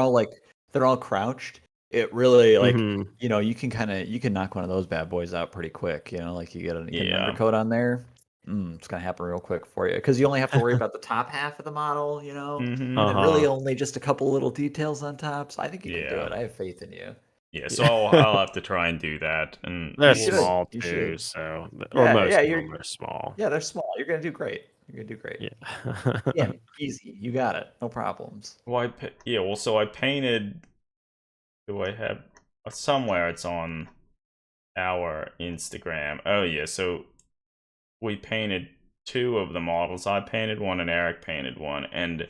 all crouched. It really like you can knock one of those bad boys out pretty quick. Like you get an undercoat on there. It's gonna happen real quick for you because you only have to worry about the top half of the model, and really only just a couple little details on top. So I think you can do it. I have faith in you. Yeah, so I'll have to try and do that. And they're small too, so or most of them are small. Yeah, they're small. You're gonna do great. Yeah, easy. You got it. No problems. Well, so I painted. Do I have somewhere? It's on our Instagram. Oh yeah, so we painted 2 of the models. I painted one and Eric painted one, and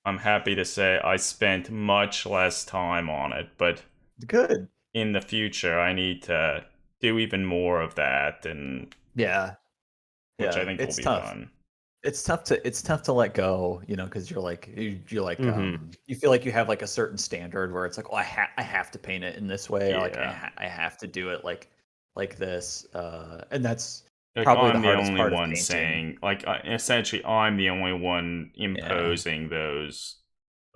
I'm happy to say I spent much less time on it, but good. In the future I need to do even more of that, and which I think will be fun. It's tough to let go, because you're like you feel like you have like a certain standard where it's like, oh, I have to paint it in this way, or like I have to do it like this, and that's probably I'm the hardest only part one of saying, like, essentially I'm the only one imposing those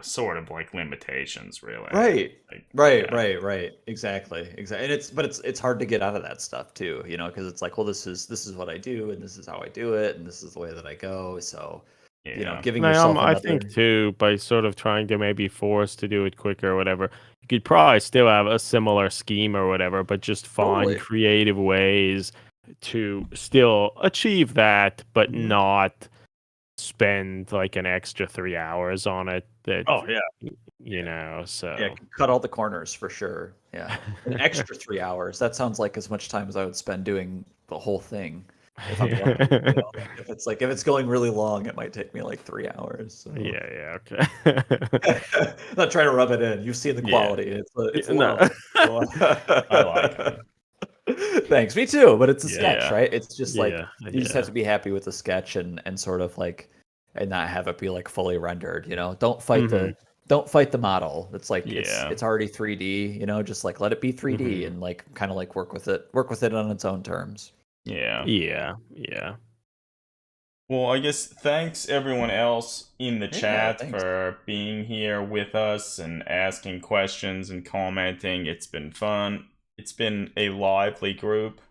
sort of like limitations, really. Right. Exactly. And it's hard to get out of that stuff too, because it's like, well, this is what I do, and this is how I do it, and this is the way that I go. So giving yourself I think too, by sort of trying to maybe force to do it quicker or whatever, you could probably still have a similar scheme or whatever, but just find creative ways to still achieve that, but not spend like an extra 3 hours on it. So cut all the corners for sure. Yeah, an extra 3 hours. That sounds like as much time as I would spend doing the whole thing. If I'm lucky, if it's going really long, it might take me like 3 hours. So. Okay. Not trying to rub it in. You see the quality. It's low. I like it. Thanks, me too. But it's a sketch, right? It's just like you just have to be happy with the sketch and sort of like and not have it be like fully rendered. Don't fight the model. It's like it's already 3D. Just like let it be 3D and like kind of like work with it on its own terms. Yeah. Well, I guess thanks everyone else in the chat for being here with us and asking questions and commenting. It's been fun. It's been a lively group.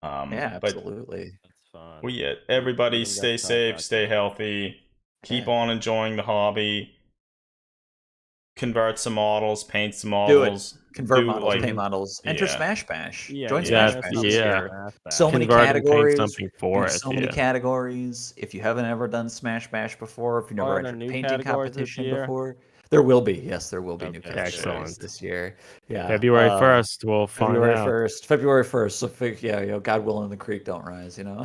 Absolutely. It's fun. Well, everybody stay safe, stay healthy, keep on enjoying the hobby. convert some models, paint some Do it. models, Convert models, paint models. Enter yeah. Smash Bash. Yeah, Join yeah, Smash Bash this year. So many Convert and paint categories. something for There's it. so many categories. If you haven't ever done Smash Bash before, if you've never entered a painting competition before, there will be. Yes, there will be new categories this year. Yeah. February 1st, we'll find February out. 1st. February 1st. So yeah, you know, God willing, the creek don't rise. You know.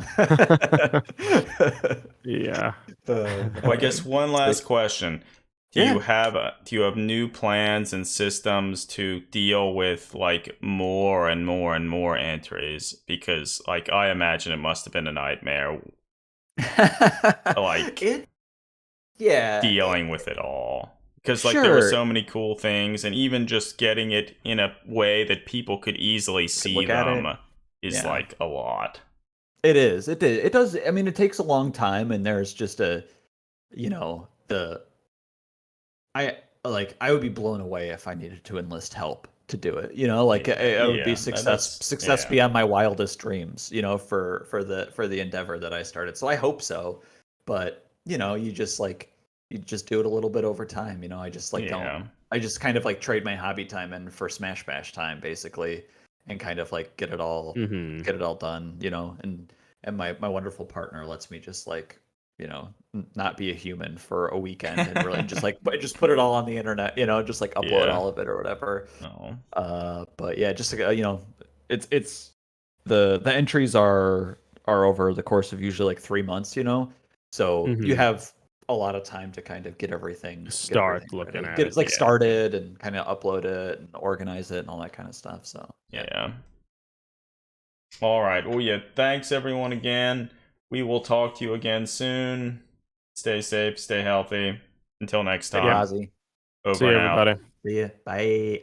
Yeah. Well, I guess one last question. Do you have new plans and systems to deal with like more and more and more entries? Because like I imagine it must have been a nightmare. Like dealing with it all. Because like there were so many cool things, and even just getting it in a way that people could easily see them is like a lot. It is. It does. I mean, it takes a long time, and there's just a, you know, I would be blown away if I needed to enlist help to do it. You know, like it would be success beyond my wildest dreams. You know, for the endeavor that I started. So I hope so, but you know, you just do it a little bit over time. You know, I just I just kind of like trade my hobby time in for Smash Bash time, basically, and kind of like get it all done. You know, and my wonderful partner lets me just like, you know, not be a human for a weekend and really just like just put it all on the internet, you know, just like upload all of it or whatever. But yeah, just you know, it's the entries are over the course of usually like 3 months, you know, so you have a lot of time to kind of get everything started and kind of upload it and organize it and all that kind of stuff. So yeah. All right. Well, yeah. Thanks everyone again. We will talk to you again soon. Stay safe, stay healthy. Until next time. See you, everybody. See ya. Bye.